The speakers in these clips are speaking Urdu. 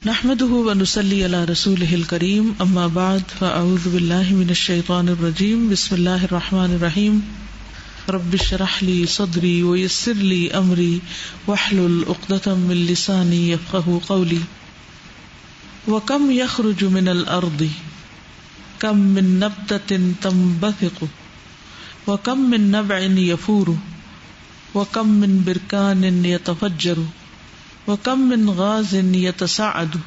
نحمده ونصلي على رسوله الكريم اما بعد فاعوذ بالله من الشيطان الرجيم بسم الله الرحمن الرحيم رب اشرح لي صدري ويسر لي امري واحلل عقدة من لساني يفقهوا قولي وكم يخرج من الارض كم من نبتة تنبثق وكم من نبع يفور وكم من بركان يتفجر وَكَم مِّن غَازٍ يَتَصَعَّدُ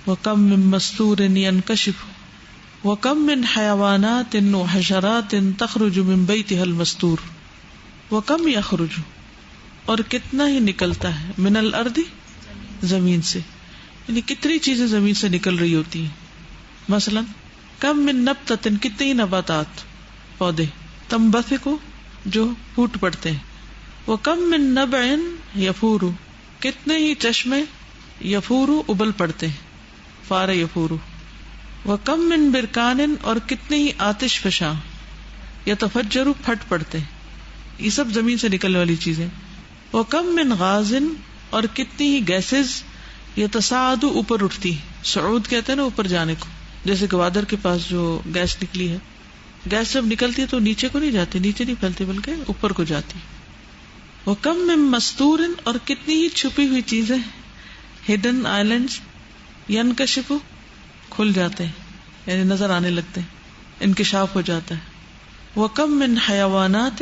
وَكَم مِّن مَّسْطُورٍ يَنكَشِفُ وَكَم مِّن حَيَوَانَاتٍ وَحَشَرَاتٍ تَخْرُجُ مِن بَيْتِهَا الْمَسْطُورِ وَكَم يَخْرُجُ اور کتنا ہی نکلتا ہے من الارض زمین سے، یعنی کتنی چیزیں زمین سے نکل رہی ہوتی ہیں. مثلا کم من نبتۃ کتنی نباتات پودے تنبثق جو پھوٹ پڑتے ہیں، وَكَم مِّن نَبْعٍ يَفُورُ کتنے ہی چشمے یفورو ابل پڑتے ہیں، فار یفورو. وَكَم مِّن برکان اور کتنے ہی آتش فشاں یتفجرو پھٹ پڑتے ہیں، یہ سب زمین سے نکلنے والی چیزیں. وَكَم مِّن غاز اور کتنی ہی گیسز یتصاعد اوپر اٹھتی، صعود کہتے ہیں نا اوپر جانے کو، جیسے گوادر کے پاس جو گیس نکلی ہے، گیس جب نکلتی ہے تو نیچے کو نہیں جاتی، نیچے نہیں پھیلتی بلکہ اوپر کو جاتی. وَكَم مِّن مَّسْطُورٍ اور کتنی ہی چھپی ہوئی چیزیں ہڈن آئلینڈز ينکشف کھل جاتے ہیں، یعنی نظر آنے لگتے ہیں، انکشاف ہو جاتا ہے. وَكَم مِّن حَيَوَانَاتٍ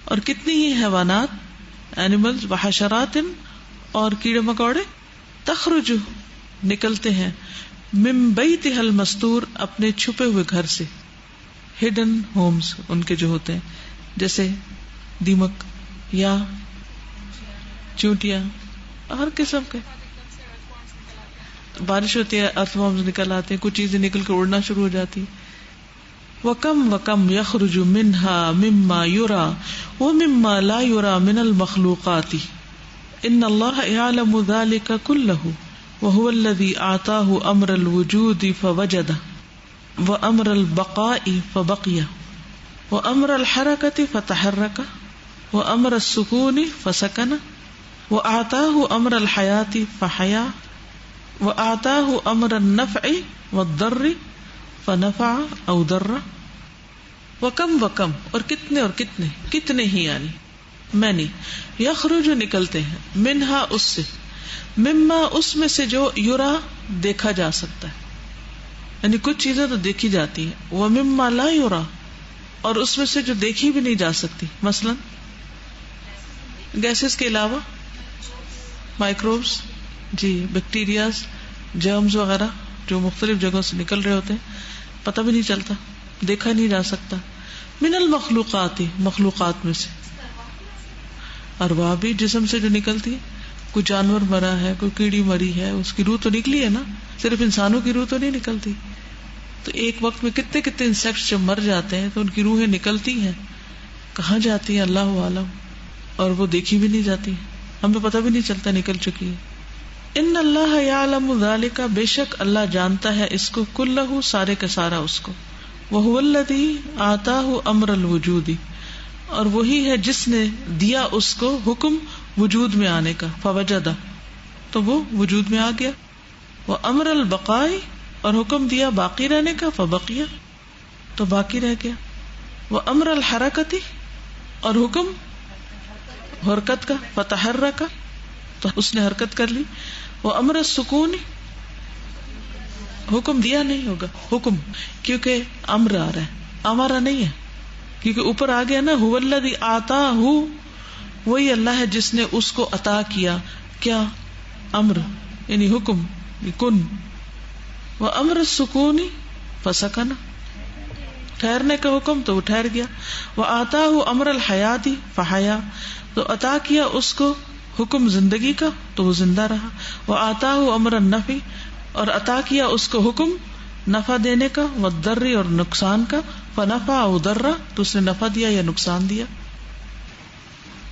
اور کتنی ہی حیوانات اینیملز وحشرات اور کیڑے مکوڑے تخرج نکلتے ہیں من بیتها المستور اپنے چھپے ہوئے گھر سے، ہڈن ہومز ان کے جو ہوتے ہیں، جیسے دیمک یا چونٹیاں، ہر قسم کے. بارش ہوتی ہے ارتھ وارمز نکل آتے ہیں، کچھ چیزیں نکل کے اڑنا شروع ہو جاتی. وَكَم يَخْرُجُ مِنْهَا مِمَّا يُرَى وَمِمَّا لَا يُرَى مِنَ الْمَخْلُوقَاتِ إِنَّ اللَّهَ يَعْلَمُ ذَلِكَ كُلَّهُ وَهُوَ الَّذِي أَعْطَاهُ أَمْرَ الْوُجُودِ فَوَجَدَ وَأَمْرَ الْبَقَاءِ بَقِيَ وَأَمْرَ الْحَرَكَةِ فَتَحَرَّكَ وَأَمْرَ السُّكُونِ فَسَكَنَ وَأَعْطَاهُ أَمْرَ الْحَيَاةِ فَحَيَا وَأَعْطَاهُ أَمْرَ النَّفْعِ وَالضَّرِّ فَنَفَعَ أَوْ ضَرَّ. وَكَم اور کتنے ہی یعنی مینی یخرج نکلتے ہیں منہا اس سے، مما اس میں سے جو یرا دیکھا جا سکتا ہے، یعنی کچھ چیزیں تو دیکھی جاتی ہیں، وَمِمَّا لَا يُرَى اور اس میں سے جو دیکھی بھی نہیں جا سکتی، مثلا گیسز کے علاوہ مائکروبس، جی بیکٹیریاز، جرمز وغیرہ جو مختلف جگہوں سے نکل رہے ہوتے ہیں، پتہ بھی نہیں چلتا، دیکھا نہیں جا سکتا. من المخلوقات مخلوقات میں سے، ارواح بھی جسم سے جو نکلتی ہے، کوئی جانور مرا ہے، کوئی کیڑی مری ہے، اس کی روح تو نکلی ہے نا، صرف انسانوں کی روح تو نہیں نکلتی. تو ایک وقت میں کتنے انسیکٹس جب مر جاتے ہیں تو ان کی روحیں نکلتی ہیں، کہاں جاتی ہیں اللہ عالم، اور وہ دیکھی بھی نہیں جاتی، ہمیں پتہ بھی نہیں چلتا نکل چکی ہے. ان اللہ یعلم ذلک بے شک اللہ جانتا ہے اس کو، کلہ سارے کا سارا اس کو. وہو الذی آتاہ امر الوجود اور وہی ہے جس نے دیا اس کو حکم وجود میں آنے کا، فوجدہ تو وہ وجود میں آ گیا، وامر البقاء اور حکم دیا باقی رہنے کا، فبقیہ تو باقی رہ گیا، وامر الحرکت اور حکم حرکت کا، فتحرک تو اس نے حرکت کر لی، وامر السکون حکم دیا نہیں ہوگا، حکم کیونکہ امر آ رہا ہے، امارا نہیں ہے کیونکہ اوپر آ گیا نا، هو الذی آتاہ وہی اللہ ہے جس نے اس کو عطا کیا، کیا امر یعنی حکم کن، وامر السکون فسکن ٹھہرنے کا حکم تو وہ ٹھہر گیا، وآتاہ امر الحیات فحیا تو عطا کیا اس کو حکم زندگی کا تو وہ زندہ رہا، وآتاہ امر النفع اور عطا کیا اس کو حکم نفع دینے کا، والضر اور نقصان کا، فنفع او ضر تو اس نے نفع دیا یا نقصان دیا.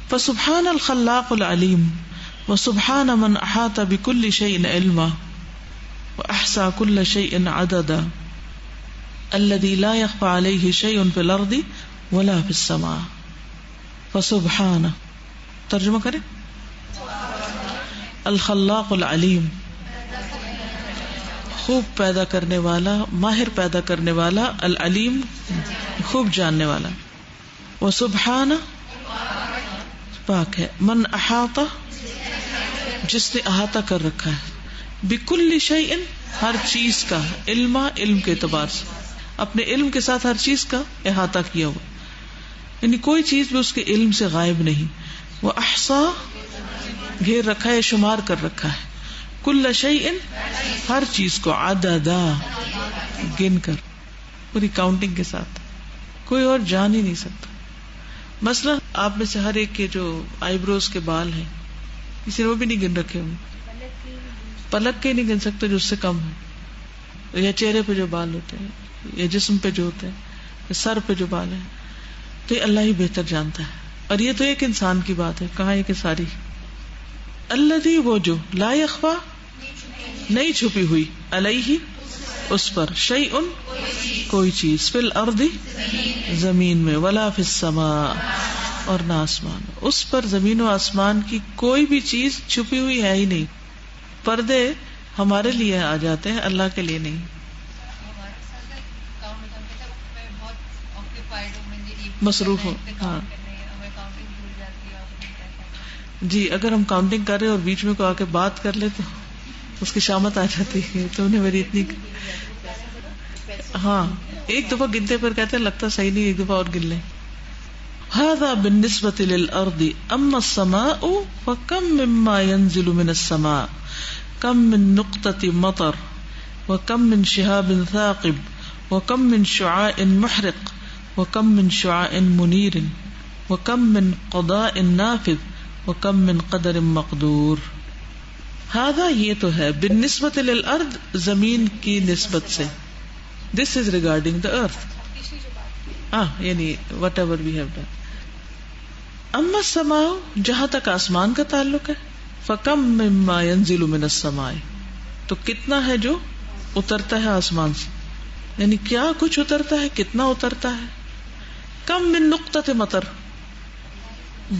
فسبحان الخلاق العلیم وسبحان من احاط بكل شيء علما واحصى كل شيء عددا الذي لا يخفى عليه شيء في الارض ولا في السماء. فسبحان ترجمہ کریں، الخلاق العلیم خوب پیدا کرنے والا، ماہر پیدا کرنے والا، العلیم خوب جاننے والا. وسبحان پاک ہے، من احاطہ جس نے احاطہ کر رکھا ہے، بکل شیء ہر چیز کا، علم کے اعتبار سے اپنے علم کے ساتھ ہر چیز کا احاطہ کیا ہوا، یعنی کوئی چیز بھی اس کے علم سے غائب نہیں. وہ احصا گھیر رکھا ہے، شمار کر رکھا ہے، کل شیء ہر چیز کو، عددا گن کر، پوری کاؤنٹنگ کے ساتھ، کوئی اور جان ہی نہیں سکتا. مثلا آپ میں سے ہر ایک کے جو آئی بروز کے بال ہیں، کسی نے وہ بھی نہیں گن رکھے ہوں، پلک کے نہیں گن سکتے جو اس سے کم ہے، یا چہرے پہ جو بال ہوتے ہیں، یا جسم پہ جو ہوتے ہیں، یا سر پہ جو بال ہیں، تو یہ اللہ ہی بہتر جانتا ہے. اور یہ تو ایک انسان کی بات ہے، کہاں یہ کہ ساری. الذی وہ جو، لا یخفا نہیں چھپی ہوئی، علیہ اس پر، شیء کوئی چیز، فی الارض زمین میں، ولا فی السماء اور نہ آسمان، اس پر زمین و آسمان کی کوئی بھی چیز چھپی ہوئی ہے ہی نہیں. پردے ہمارے لیے آ جاتے ہیں، اللہ کے لیے نہیں. مصروف ہو، ہاں جی، اگر ہم کاؤنٹنگ کر رہے اور بیچ میں کوئی آ کے بات کر لے تو اس کی شامت آ جاتی ہے. تو انہیں میری اتنی، ہاں ایک دفعہ گنتے پر کہتے ہیں لگتا صحیح نہیں، ایک دفعہ اور گن لیں. هذا بالنسبة للأرض أما السماء فكم مما ينزل من السماء كم من نقطة مطر وكم من شهاب ثاقب وكم من شعاع محرق وكم من شعاع منير وكم من قضاء نافذ وكم من قدر مقدور. هذا یہ تو ہے، بالنسبة للأرض زمین کی نسبت سے، this is regarding the earth، یعنی whatever we have done. اما السماء جہاں تک آسمان کا تعلق ہے، فکم مما ينزل من السماء تو کتنا ہے جو اترتا ہے آسمان سے، یعنی کیا کچھ اترتا ہے، کتنا اترتا ہے. کم من نقطۃ مطر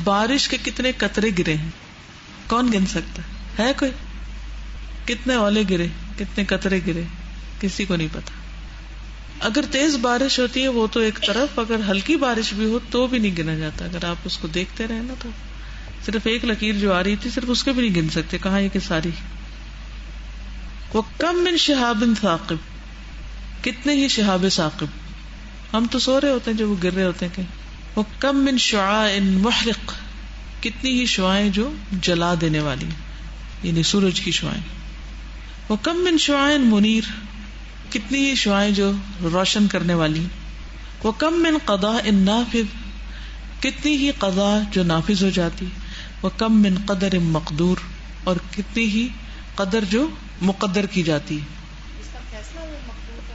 بارش کے کتنے قطرے گرے ہیں، کون گن سکتا ہے کوئی؟ کتنے اولے گرے، کتنے قطرے گرے، کسی کو نہیں پتا. اگر تیز بارش ہوتی ہے وہ تو ایک طرف، اگر ہلکی بارش بھی ہو تو بھی نہیں گنا جاتا. اگر آپ اس کو دیکھتے رہے نا تو صرف ایک لکیر جو آ رہی تھی صرف اس کے بھی نہیں گن سکتے، کہاں یہ کہ ساری. وَكَم مِّن شِهَابٍ ثَاقِبٍ کتنے ہی شہاب ثاقب، ہم تو سو رہے ہوتے ہیں جو وہ گر رہے ہوتے ہیں کہیں. وَكَم مِّن شُعَاعٍ مُحْرِقٍ کتنی ہی شعائیں جو جلا دینے والی، یعنی سورج کی شعائیں. وَكَم مِّن شُعَاعٍ مُنِيرٍ کتنی ہی شعائیں جو روشن کرنے والی. وَكَم مِّن قَضَاءٍ نَافِذٍ کتنی ہی قضاء جو نافذ ہو جاتی. وَكَم مِّن قَدَرٍ مَقْدُور اور کتنی ہی قدر جو مقدر کی جاتی.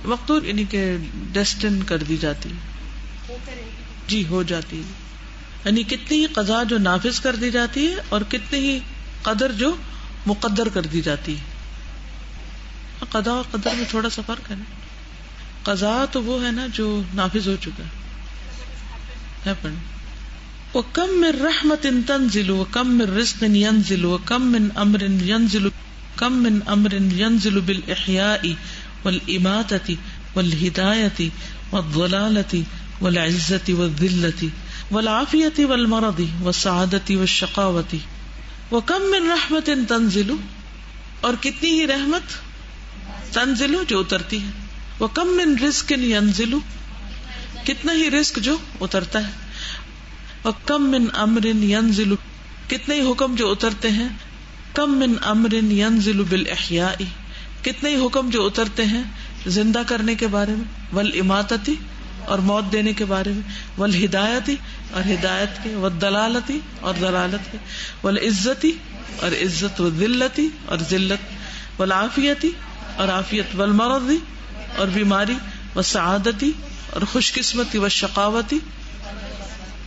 مقدور یعنی کہ ڈیسٹن کر دی جاتی، جی ہو جاتی، یعنی کتنی ہی قضاء جو نافذ کر دی جاتی ہے اور کتنی ہی قدر جو مقدر کر دی جاتی ہے. قضاء اور قدر میں تھوڑا سا فرق ہے نا. قضاء تو وہ ہے نا جو نافذ ہو چکا ہے. وَكَم مِّن رَحْمَةٍ تَنزِلُ وَكَم مِّن رِزْقٍ يَنزِلُ وَكَم مِّن أَمْرٍ يَنزِلُ كَم مِّن أَمْرٍ يَنزِلُ بِالْإِحْيَاءِ وَالْإِمَاتَةِ وَالْهِدَايَةِ وَالضَّلَالَةِ وَالْعِزَّةِ وَالذِّلَّةِ وَالْعَافِيَةِ وَالْمَرَضِ وَالسَّعَادَةِ وَالشَّقَاوَةِ. وَكَم مِّن رَحْمَةٍ تَنزِلُ اور کتنی ہی رحمت، تنزل جو اترتی ہے. وَكَم مِّن رِزْقٍ يَنزِلُ کتنا ہی رزق جو اترتا ہے. وَكَم مِّن أَمْرٍ يَنزِلُ کتنے ہی حکم جو اترتے ہیں. کم من امر ينزل بالإحیاء کتنے ہی حکم جو اترتے ہیں زندہ کرنے کے بارے میں، والاماتتی اور موت دینے کے بارے میں، والہدایتی اور ہدایت کے، والدلالتی اور دلالت کے، والعزتی اور عزت، والذلتی اور ذلت، والعافیتی اور عافیت، والمرضی اور بیماری، والسعادتی اور خوش قسمتی، والشقاوتی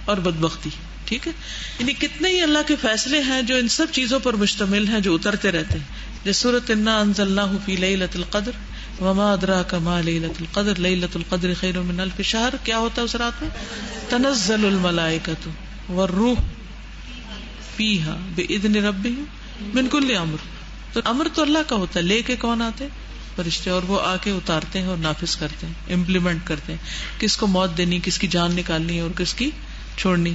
اور بدبختی. ٹھیک ہے، یعنی کتنے ہی اللہ کے فیصلے ہیں جو ان سب چیزوں پر مشتمل ہیں جو اترتے رہتے ہیں. جس سورۃ انا انزلناہ فی لیلۃ القدر وما ادراک ما لیلۃ القدر لیلۃ القدر خیر من الف شہر. کیا ہوتا ہے اس رات میں؟ تنزل الملائکۃ والروح فیہا باذن ربہم من کل امر. تو امر تو اللہ کا ہوتا ہے، لے کے کون آتے؟ فرشتے، اور وہ آ کے اتارتے ہیں اور نافذ کرتے ہیں، امپلیمنٹ کرتے ہیں، کس کو موت دینی، کس کی جان نکالنی اور کس کی چھوڑنی،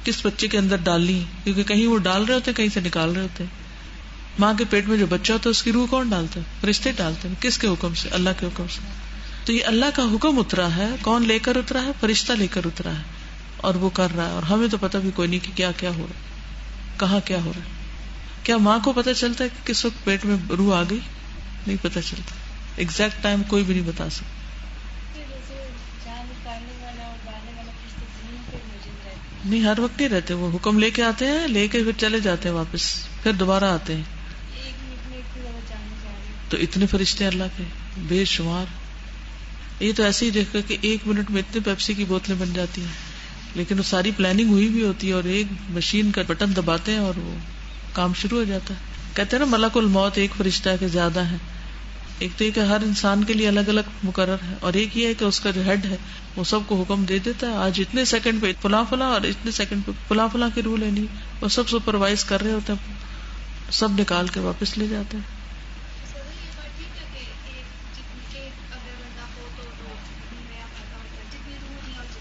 کس بچے کے اندر ڈالنی، کیونکہ کہیں وہ ڈال رہے ہوتے ہیں، کہیں سے نکال رہے ہوتے ہیں. ماں کے پیٹ میں جو بچہ ہوتا ہے اس کی روح کون ڈالتا ہے؟ فرشتے ڈالتے ہیں. کس کے حکم سے؟ اللہ کے حکم سے. تو یہ اللہ کا حکم اترا ہے. کون لے کر اترا ہے؟ فرشتہ لے کر اترا ہے، اور وہ کر رہا ہے. اور ہمیں تو پتہ بھی کوئی نہیں کہ کیا کیا ہو رہا ہے، کہاں کیا ہو رہا ہے. کیا ماں کو پتہ چلتا ہے کہ کس وقت پیٹ میں روح آ گئی؟ نہیں پتہ چلتا. ایگزیکٹ ٹائم کوئی بھی نہیں بتا سکتا. نہیں، ہر وقت نہیں رہتے. وہ حکم لے کے آتے ہیں، لے کے پھر چلے جاتے ہیں واپس، پھر دوبارہ آتے ہیں. تو اتنے فرشتے اللہ کے بے شمار. یہ تو ایسے ہی دیکھا کہ 1 منٹ میں اتنے پیپسی کی بوتلیں بن جاتی ہیں، لیکن وہ ساری پلاننگ ہوئی بھی ہوتی ہے، اور ایک مشین کا بٹن دباتے ہیں اور وہ کام شروع ہو جاتا ہے. کہتے ہیں نا ملک الموت ایک فرشتہ ہے کہ زیادہ ہے. ایک تو یہ کہ ہر انسان کے لیے الگ الگ مقرر ہے، اور ایک یہ ہے کہ اس کا جو ہیڈ ہے وہ سب کو حکم دے دیتا ہے. آج اتنے سیکنڈ پہ فلاں فلاں، اور اتنے سیکنڈ پہ فلاں فلاں کی رول لینی، وہ سب سپروائز کر رہے ہوتے ہیں، سب نکال کے واپس لے جاتے ہیں.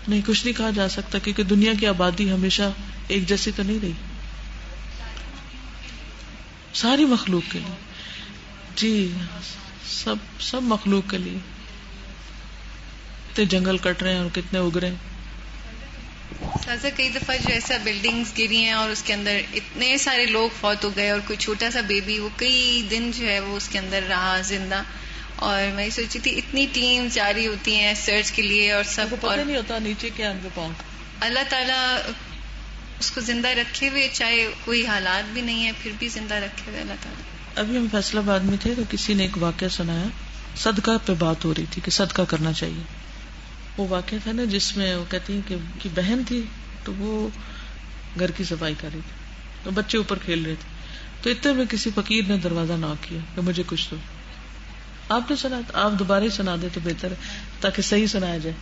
نہیں، کچھ نہیں کہا جا سکتا، کیونکہ دنیا کی آبادی ہمیشہ ایک جیسی تو نہیں رہی. ساری مخلوق کے لیے، جی سب مخلوق کے لیے. کتنے جنگل کٹ رہے ہیں اور کتنے اگ رہے ہیں. سازا کئی دفعہ جو ایسا بلڈنگز گری ہیں اور اس کے اندر اتنے سارے لوگ فوت ہو گئے، اور کوئی چھوٹا سا بیبی وہ کئی دن جو ہے وہ اس کے اندر رہا زندہ. اور میں سوچی تھی اتنی ٹیم جاری ہوتی ہیں سرچ کے لیے، اور سب پتہ نہیں ہوتا نیچے کیا ان کے پاؤں. اللہ تعالیٰ اس کو زندہ رکھے ہوئے، چاہے کوئی حالات بھی نہیں ہے پھر بھی زندہ رکھے ہوئے اللہ تعالیٰ. ابھی ہم فیصل آباد میں تھے تو کسی نے ایک واقعہ سنایا، صدقہ پہ بات ہو رہی تھی کہ صدقہ کرنا چاہیے. وہ واقعہ تھا نا جس میں وہ کہتی ہیں کہ بہن تھی تو وہ گھر کی صفائی کر رہی تھی، تو بچے اوپر کھیل رہے تھے، تو اتنے میں کسی فقیر نے دروازہ ناک کیا کہ مجھے کچھ دو. آپ نے سنا؟ آپ دوبارہ ہی سنا دیں تو بہتر ہے تاکہ صحیح سنایا جائے.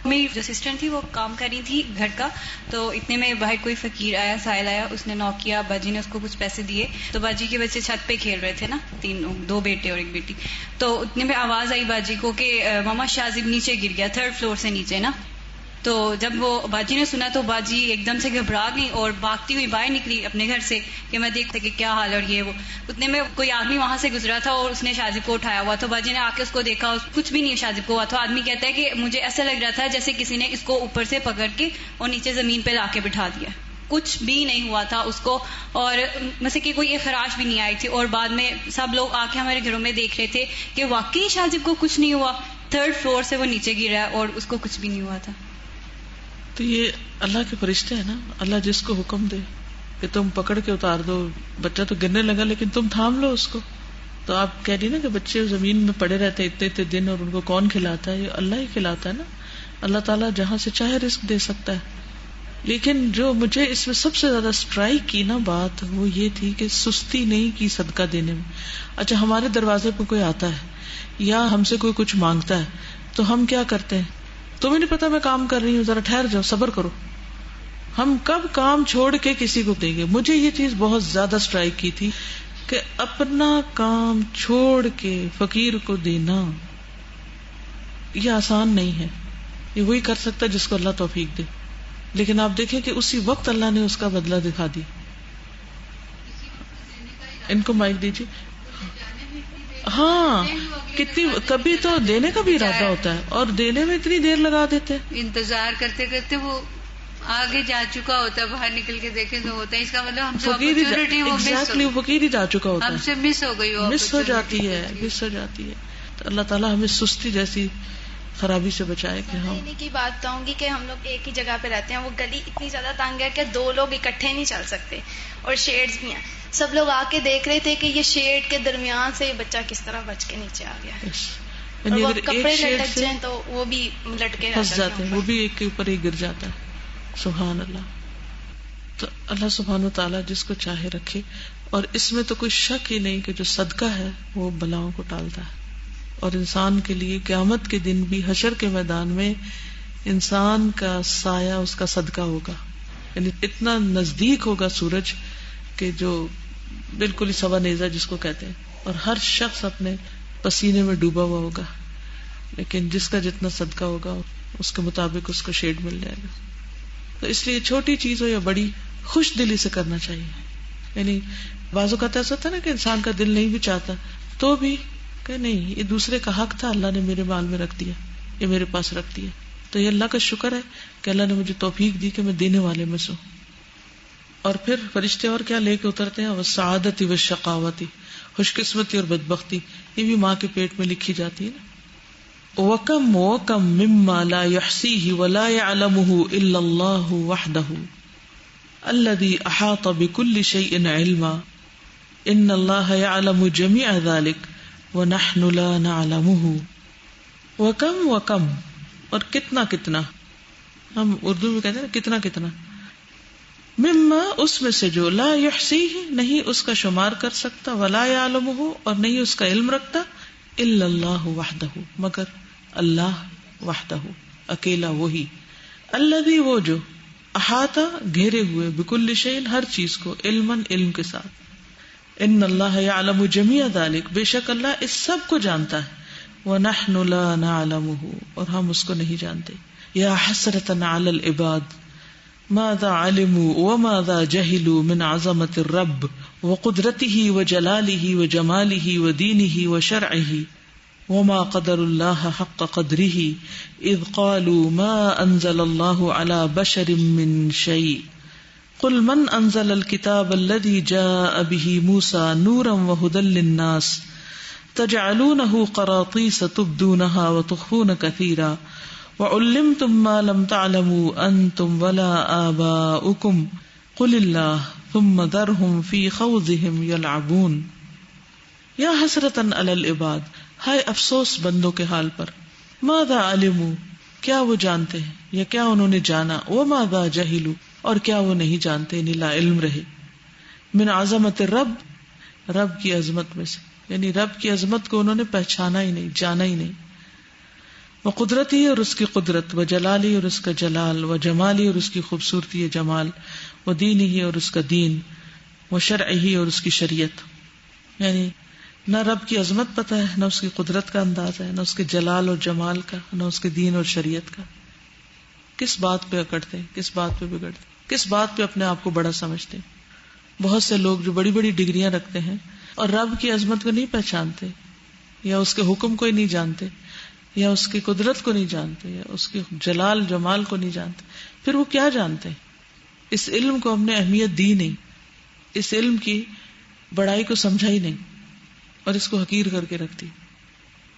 میری جو سسٹر تھی وہ کام کر رہی تھی گھر کا، تو اتنے میں باہر کوئی فقیر آیا، سائل آیا، اس نے نوک کیا، باجی نے اس کو کچھ پیسے دیے. تو باجی کے بچے چھت پہ کھیل رہے تھے نا، 2 بیٹے اور 1 بیٹی. تو اتنے میں آواز آئی باجی کو کہ ماما شازب نیچے گر گیا، 3rd فلور سے نیچے نا. تو جب وہ باجی نے سنا تو باجی ایک دم سے گھبرا گئی اور بھاگتی ہوئی باہر نکلی اپنے گھر سے کہ میں دیکھتا کہ کیا حال ہے. اور یہ وہ اتنے میں کوئی آدمی وہاں سے گزرا تھا اور اس نے شازب کو اٹھایا ہوا. تو باجی نے آ کے اس کو دیکھا، کچھ بھی نہیں شازب کو ہوا. تو آدمی کہتا ہے کہ مجھے ایسا لگ رہا تھا جیسے کسی نے اس کو اوپر سے پکڑ کے اور نیچے زمین پہ لا کے بٹھا دیا، کچھ بھی نہیں ہوا تھا اس کو، اور مثلا کہ کوئی خراش بھی نہیں آئی تھی. اور بعد میں سب لوگ آ کے ہمارے گھروں میں دیکھ رہے تھے کہ واقعی شازب کو کچھ نہیں ہوا، 3rd فلور سے وہ نیچے گرا اور اس کو کچھ بھی نہیں ہوا تھا. تو یہ اللہ کے فرشتے ہیں نا، اللہ جس کو حکم دے کہ تم پکڑ کے اتار دو، بچہ تو گرنے لگا لیکن تم تھام لو اس کو. تو آپ کہہ رہی نا کہ بچے زمین میں پڑے رہتے اتنے دن، اور ان کو کون کھلاتا ہے؟ یہ اللہ ہی کھلاتا ہے نا. اللہ تعالیٰ جہاں سے چاہے رزق دے سکتا ہے. لیکن جو مجھے اس میں سب سے زیادہ اسٹرائک کی نا بات وہ یہ تھی کہ سستی نہیں کی صدقہ دینے میں. اچھا، ہمارے دروازے پہ کوئی آتا ہے یا ہم سے کوئی کچھ مانگتا ہے تو ہم کیا کرتے ہیں؟ تمہیں نہیں پتا میں کام کر رہی ہوں، ذرا ٹھہر جاؤ، صبر کرو. ہم کب کام چھوڑ کے کسی کو دیں گے؟ مجھے یہ چیز بہت زیادہ اسٹرائک کی تھی کہ اپنا کام چھوڑ کے فقیر کو دینا یہ آسان نہیں ہے. یہ وہی کر سکتا جس کو اللہ توفیق دے. لیکن آپ دیکھیں کہ اسی وقت اللہ نے اس کا بدلہ دکھا دی. ان کو مائک دیجیے. ہاں، کتنی کبھی تو دینے کا بھی ارادہ ہوتا ہے اور دینے میں اتنی دیر لگا دیتے ہیں. انتظار کرتے کرتے وہ آگے جا چکا ہوتا ہے، باہر نکل کے دیکھے تو ہوتا ہے. اس کا مطلب ہم سے فقیر ہی جا چکا ہوتا ہے، ہم سے مس ہو گئی، مس ہو جاتی ہے. تو اللہ تعالیٰ ہمیں سستی جیسی خرابی سے بچائے کہ ہم کی بات بتاؤں گی کہ ہم لوگ ایک ہی جگہ پہ رہتے ہیں، وہ گلی اتنی زیادہ تنگ ہے کہ 2 لوگ اکٹھے نہیں چل سکتے، اور شیڈز بھی ہیں. سب لوگ آ کے دیکھ رہے تھے کہ یہ شیڈ کے درمیان سے بچہ کس طرح بچ کے نیچے آ گیا ہے. یعنی اور اگر کپڑے ایک شیڈ لٹک سے جائیں تو وہ بھی لٹکے پھنس جاتے ہیں، وہ بھی ایک کے اوپر ایک گر جاتا ہے. سبحان اللہ. تو اللہ سبحانہ و تعالیٰ جس کو چاہے رکھے. اور اس میں تو کوئی شک ہی نہیں کہ جو صدقہ ہے وہ بلاؤں کو ٹالتا ہے. اور انسان کے لیے قیامت کے دن بھی حشر کے میدان میں انسان کا سایہ اس کا صدقہ ہوگا. یعنی اتنا نزدیک ہوگا سورج کہ جو بالکل ہی سوا نیزہ جس کو کہتے ہیں، اور ہر شخص اپنے پسینے میں ڈوبا ہوا ہوگا، لیکن جس کا جتنا صدقہ ہوگا اس کے مطابق اس کو شیڈ مل جائے گا. تو اس لیے چھوٹی چیز ہو یا بڑی، خوش دلی سے کرنا چاہیے. یعنی بعض اوقات ایسا ہوتا ہے نا کہ انسان کا دل نہیں بھی چاہتا تو بھی کہ نہیں، یہ دوسرے کا حق تھا، اللہ نے میرے مال میں رکھ دیا، یہ میرے پاس رکھ دیا، تو یہ اللہ کا شکر ہے کہ اللہ نے مجھے توفیق دی کہ میں دینے والے میں سے ہوں. اور پھر فرشتے اور کیا لے کے اترتے ہیں، والسعادت والشقاوت، خوش قسمتی اور بدبختی، یہ بھی ماں کے پیٹ میں لکھی جاتی ہے نا. وَكَمْ وَكَمْ مِمَّا لَا يُحْصِيهِ وَلَا يَعْلَمُهُ إِلَّا اللَّهُ وَحْدَهُ الَّذِي أَحَاطَ بِكُلِّ شَيْءٍ عِلْمًا إِنَّ اللَّهَ يَعْلَمُ جَمِيعَ ذَلِكَ وَنَحْنُ لَا نَعْلَمُهُ. وَكَمْ وَكَمْ، اور کتنا کتنا، ہم اردو میں کہتے ہیں کتنا کتنا، مما اس میں سے جو، لا یحصیہ نہیں اس کا شمار کر سکتا، ولا یعلمہ اور نہیں اس کا علم رکھتا، الا اللہ وحدہ مگر اللہ وحدہ اکیلا وہی، الذی وہ جو، احاطہ گھیرے ہوئے، بکل شیء ہر چیز کو، علماً علم کے ساتھ. ان اللہ یعلم جمیع ذلک بے شک اللہ اس سب کو جانتا ہے، ونحن لا نعلمہ اور ہم اس کو نہیں جانتے. یا حسرۃ علی العباد ماذا علموا وماذا جهلوا من عظمة الرب وقدرته وجلاله وجماله ودينه وشرعه وما قدر الله حق قدره إذ قالوا ما أنزل الله على بشر من شيء قل من أنزل الكتاب الذي جاء به موسى نورا وهدى للناس تجعلونه قراطيس تبدونها وتخفون كثيرا وعلمتم ما لم تعلموا انتم ولا آباؤكم قل الله ثم ذرهم في خوضهم يلعبون. یا حسرتاً علی العباد، ہائے افسوس بندوں کے حال پر، ماذا علموا کیا وہ جانتے ہیں یا کیا انہوں نے جانا، وماذا جہلوا اور کیا وہ نہیں جانتے، یعنی لا علم رہے، من عظمت الرب رب کی عظمت میں سے، یعنی رب کی عظمت کو انہوں نے پہچانا ہی نہیں، جانا ہی نہیں، وہ قدرت ہی اور اس کی قدرت، وہ جلالی اور اس کا جلال، وہ جمالی اور اس کی خوبصورتی جمال، وہ دین ہی اور اس کا دین، وہ شرع ہی اور اس کی شریعت. یعنی نہ رب کی عظمت پتہ ہے، نہ اس کی قدرت کا انداز ہے، نہ اس کے جلال اور جمال کا، نہ اس کے دین اور شریعت کا. کس بات پہ اکڑتے ہیں، کس بات پہ بگڑتے ہیں، کس بات پہ اپنے آپ کو بڑا سمجھتے ہیں. بہت سے لوگ جو بڑی بڑی ڈگریاں رکھتے ہیں اور رب کی عظمت کو نہیں پہچانتے، یا اس کے حکم کو ہی نہیں جانتے، یا اس کی قدرت کو نہیں جانتے، یا اس کے جلال جمال کو نہیں جانتے، پھر وہ کیا جانتے ہیں؟ اس علم کو ہم نے اہمیت دی نہیں، اس علم کی بڑائی کو سمجھا ہی نہیں، اور اس کو حقیر کر کے رکھ دی.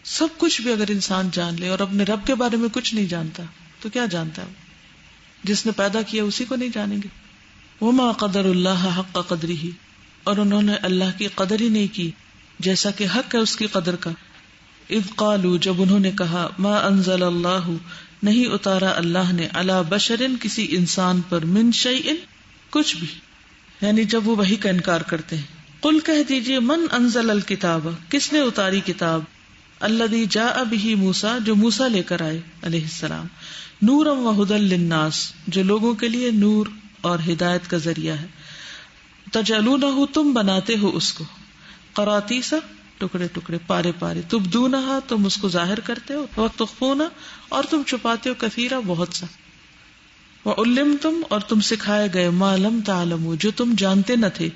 سب کچھ بھی اگر انسان جان لے اور اپنے رب کے بارے میں کچھ نہیں جانتا تو کیا جانتا ہے؟ جس نے پیدا کیا اسی کو نہیں جانیں گے. وما قدر اللہ حق قدرہ، اور انہوں نے اللہ کی قدر ہی نہیں کی جیسا کہ حق ہے اس کی قدر کا. اذ قالوا جب انہوں نے کہا، ما انزل اللہ نہیں اتارا اللہ نے، علی بشر کسی انسان پر، من شیء کچھ بھی، یعنی جب وہ وحی کا انکار کرتے ہیں. قل کہہ دیجئے، من انزل الکتاب کس نے اتاری کتاب، الذی جاء بہ موسیٰ جو موسیٰ لے کر آئے علیہ السلام، نورا وہدی للناس جو لوگوں کے لیے نور اور ہدایت کا ذریعہ ہے. تجعلونہ تم بناتے ہو اس کو، قراطیس ٹکڑے ٹکڑے، پارے پارے، تبدونہا تم اس کو ظاہر کرتے ہو، وتخفون اور تم چھپاتے ہو، کثیرا بہت سا، وعلمتم اور تم سکھائے گئے، ما لم تعلموا جو تم جانتے نہ تھے،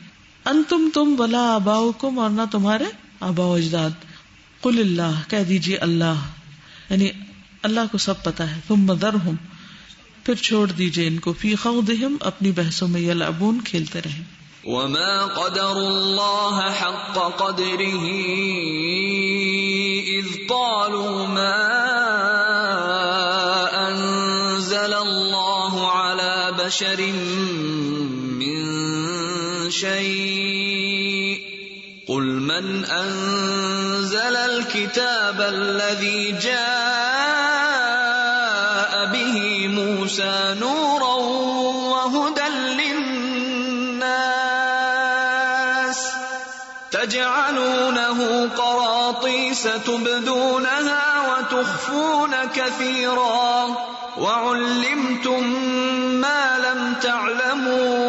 انتم تم ولا آباؤکم اور نہ تمہارے آبا و اجداد. قل اللہ کہہ دیجئے اللہ، یعنی اللہ کو سب پتا ہے. ثم ذرہم پھر چھوڑ دیجئے ان کو، فی خوضہم اپنی بحثوں میں، یلعبون کھیلتے رہیں. وما قدر اللہ حق قدره اذ قالوا ما انزل اللہ على بشر من شيء قل من انزل الكتاب الذي جاء به موسى نورا وهدى للناس تجعلونه قراطيس تبدونها وتخفون كثيرا وعلمتم ما لم تعلموا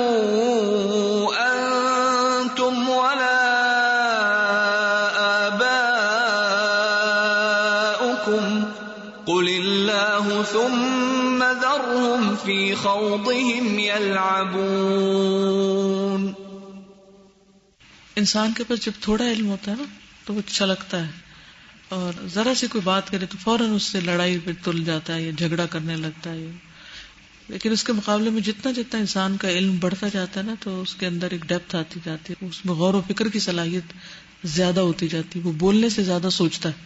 أنتم لكم قل الله ثم ذرهم في خوضهم يلعبون. انسان کے پاس جب تھوڑا علم ہوتا ہے نا تو وہ اچھا لگتا ہے، اور ذرا سی کوئی بات کرے تو فوراً اس سے لڑائی پہ تل جاتا ہے یا جھگڑا کرنے لگتا ہے. لیکن اس کے مقابلے میں جتنا انسان کا علم بڑھتا جاتا ہے نا تو اس کے اندر ایک ڈیپتھ آتی جاتی ہے، اس میں غور و فکر کی صلاحیت زیادہ ہوتی جاتی ہے. وہ بولنے سے زیادہ سوچتا ہے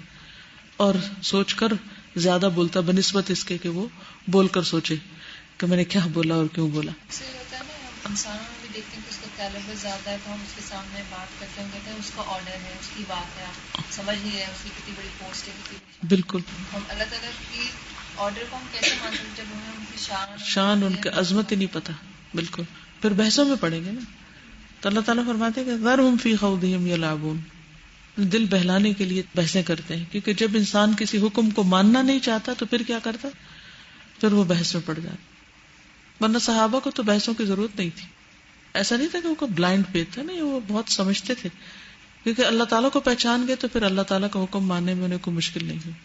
اور سوچ کر زیادہ بولتا ہے بنسبت اس کے کہ وہ بول کر سوچے کہ میں نے کیا بولا اور کیوں بولا. انسانوں میں بھی دیکھتے ہیں کہ اس کا کیلیبر زیادہ ہے تو ہم اس کے سامنے بات کرتے ہیں، کہتے ہیں اس کا آرڈر ہے، اس کی بات ہے، آپ سمجھ نہیں رہے اس کی کتنی بڑی پوسٹ ہے. بالکل ہم اللہ تعالیٰ کی آرڈر کو ہم کیسے مانتے ہیں جب ہمیں ان کی شان ان کی عظمت ہی نہیں پتا. بالکل پھر بحثوں میں پڑیں گے نا. تو اللہ تعالیٰ فرماتے ہیں کہ ذرہم فی خوضہم یلعبون، دل بہلانے کے لیے بحثیں کرتے ہیں، کیونکہ جب انسان کسی حکم کو ماننا نہیں چاہتا تو پھر کیا کرتا، پھر وہ بحث میں پڑ جاتا. ورنہ صحابہ کو تو بحثوں کی ضرورت نہیں تھی. ایسا نہیں تھا کہ وہ بلائنڈ فیتھ تھا، نہیں، وہ بہت سمجھتے تھے، کیونکہ اللہ تعالیٰ کو پہچان گئے تو پھر اللہ تعالیٰ کا حکم ماننے میں انہیں کوئی مشکل نہیں ہوئی.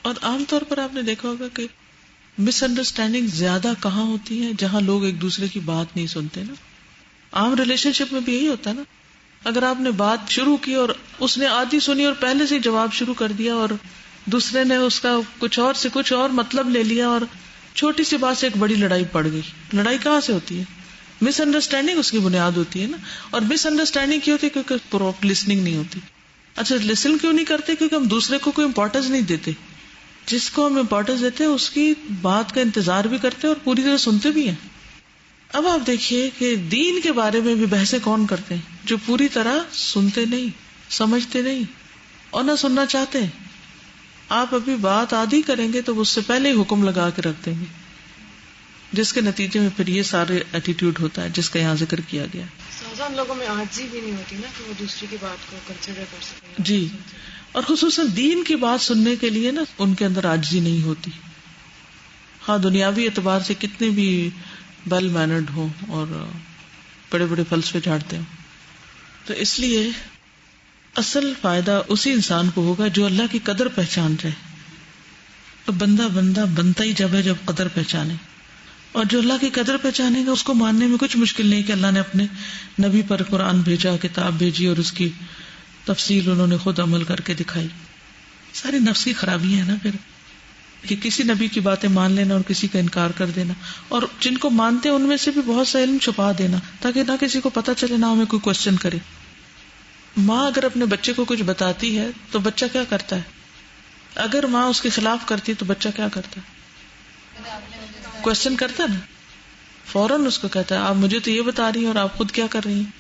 اور عام طور پر آپ نے دیکھا ہوگا کہ مس انڈرسٹینڈنگ زیادہ کہاں ہوتی ہے، جہاں لوگ ایک دوسرے کی بات نہیں سنتے نا. عام ریلیشن شپ میں بھی یہی ہوتا ہے نا. اگر آپ نے بات شروع کی اور اس نے آدھی سنی اور پہلے سے جواب شروع کر دیا، اور دوسرے نے اس کا کچھ اور سے کچھ اور مطلب لے لیا، اور چھوٹی سی بات سے ایک بڑی لڑائی پڑ گئی. لڑائی کہاں سے ہوتی ہے؟ مس انڈرسٹینڈنگ اس کی بنیاد ہوتی ہے نا. اور مس انڈرسٹینڈنگ کی ہوتی ہے کیونکہ پراپر لسننگ نہیں ہوتی. اچھا لسن کیوں نہیں کرتے؟ کیونکہ ہم دوسرے کو کوئی امپورٹنس نہیں دیتے. جس کو ہم امپورٹنس دیتے ہیں اس کی بات کا انتظار بھی کرتے ہیں اور پوری طرح سنتے بھی ہیں. اب آپ دیکھیے کہ دین کے بارے میں بھی بحثیں کون کرتے ہیں؟ جو پوری طرح سنتے نہیں، سمجھتے نہیں اور نہ سننا چاہتے ہیں. آپ ابھی بات آدھی کریں گے تو اس سے پہلے ہی حکم لگا کے رکھ دیں گے، جس کے نتیجے میں پھر یہ سارے ایٹیٹیوڈ ہوتا ہے جس کا یہاں ذکر کیا گیا. ہم لوگوں میں عاجزی بھی نہیں ہوتی نا کہ وہ دوسرے کی بات کو کنسیڈر کر سکیں. جی، اور خصوصاً دین کی بات سننے کے لیے نا ان کے اندر عاجزی نہیں ہوتی. ہاں دنیاوی اعتبار سے کتنے بھی ویل مینرڈ ہوں اور بڑے بڑے فلسفے جھاڑتے ہوں، تو اس لیے اصل فائدہ اسی انسان کو ہوگا جو اللہ کی قدر پہچان جائے. تو بندہ بنتا ہی جب ہے جب قدر پہچانے، اور جو اللہ کی قدر پہچانے گا اس کو ماننے میں کچھ مشکل نہیں کہ اللہ نے اپنے نبی پر قرآن بھیجا، کتاب بھیجی، اور اس کی تفصیل انہوں نے خود عمل کر کے دکھائی. ساری نفس کی خرابیاں ہیں نا پھر، کہ کسی نبی کی باتیں مان لینا اور کسی کا انکار کر دینا، اور جن کو مانتے ہیں ان میں سے بھی بہت سا علم چھپا دینا تاکہ نہ کسی کو پتہ چلے، نہ ہمیں کوئی کوشچن کرے. ماں اگر اپنے بچے کو کچھ بتاتی ہے تو بچہ کیا کرتا ہے؟ اگر ماں اس کے خلاف کرتی ہے تو بچہ کیا کرتا ہے؟ کوشچن کرتا ہے نا، فوراً اس کو کہتا ہے آپ مجھے تو یہ بتا رہی ہیں اور آپ خود کیا کر رہی ہیں.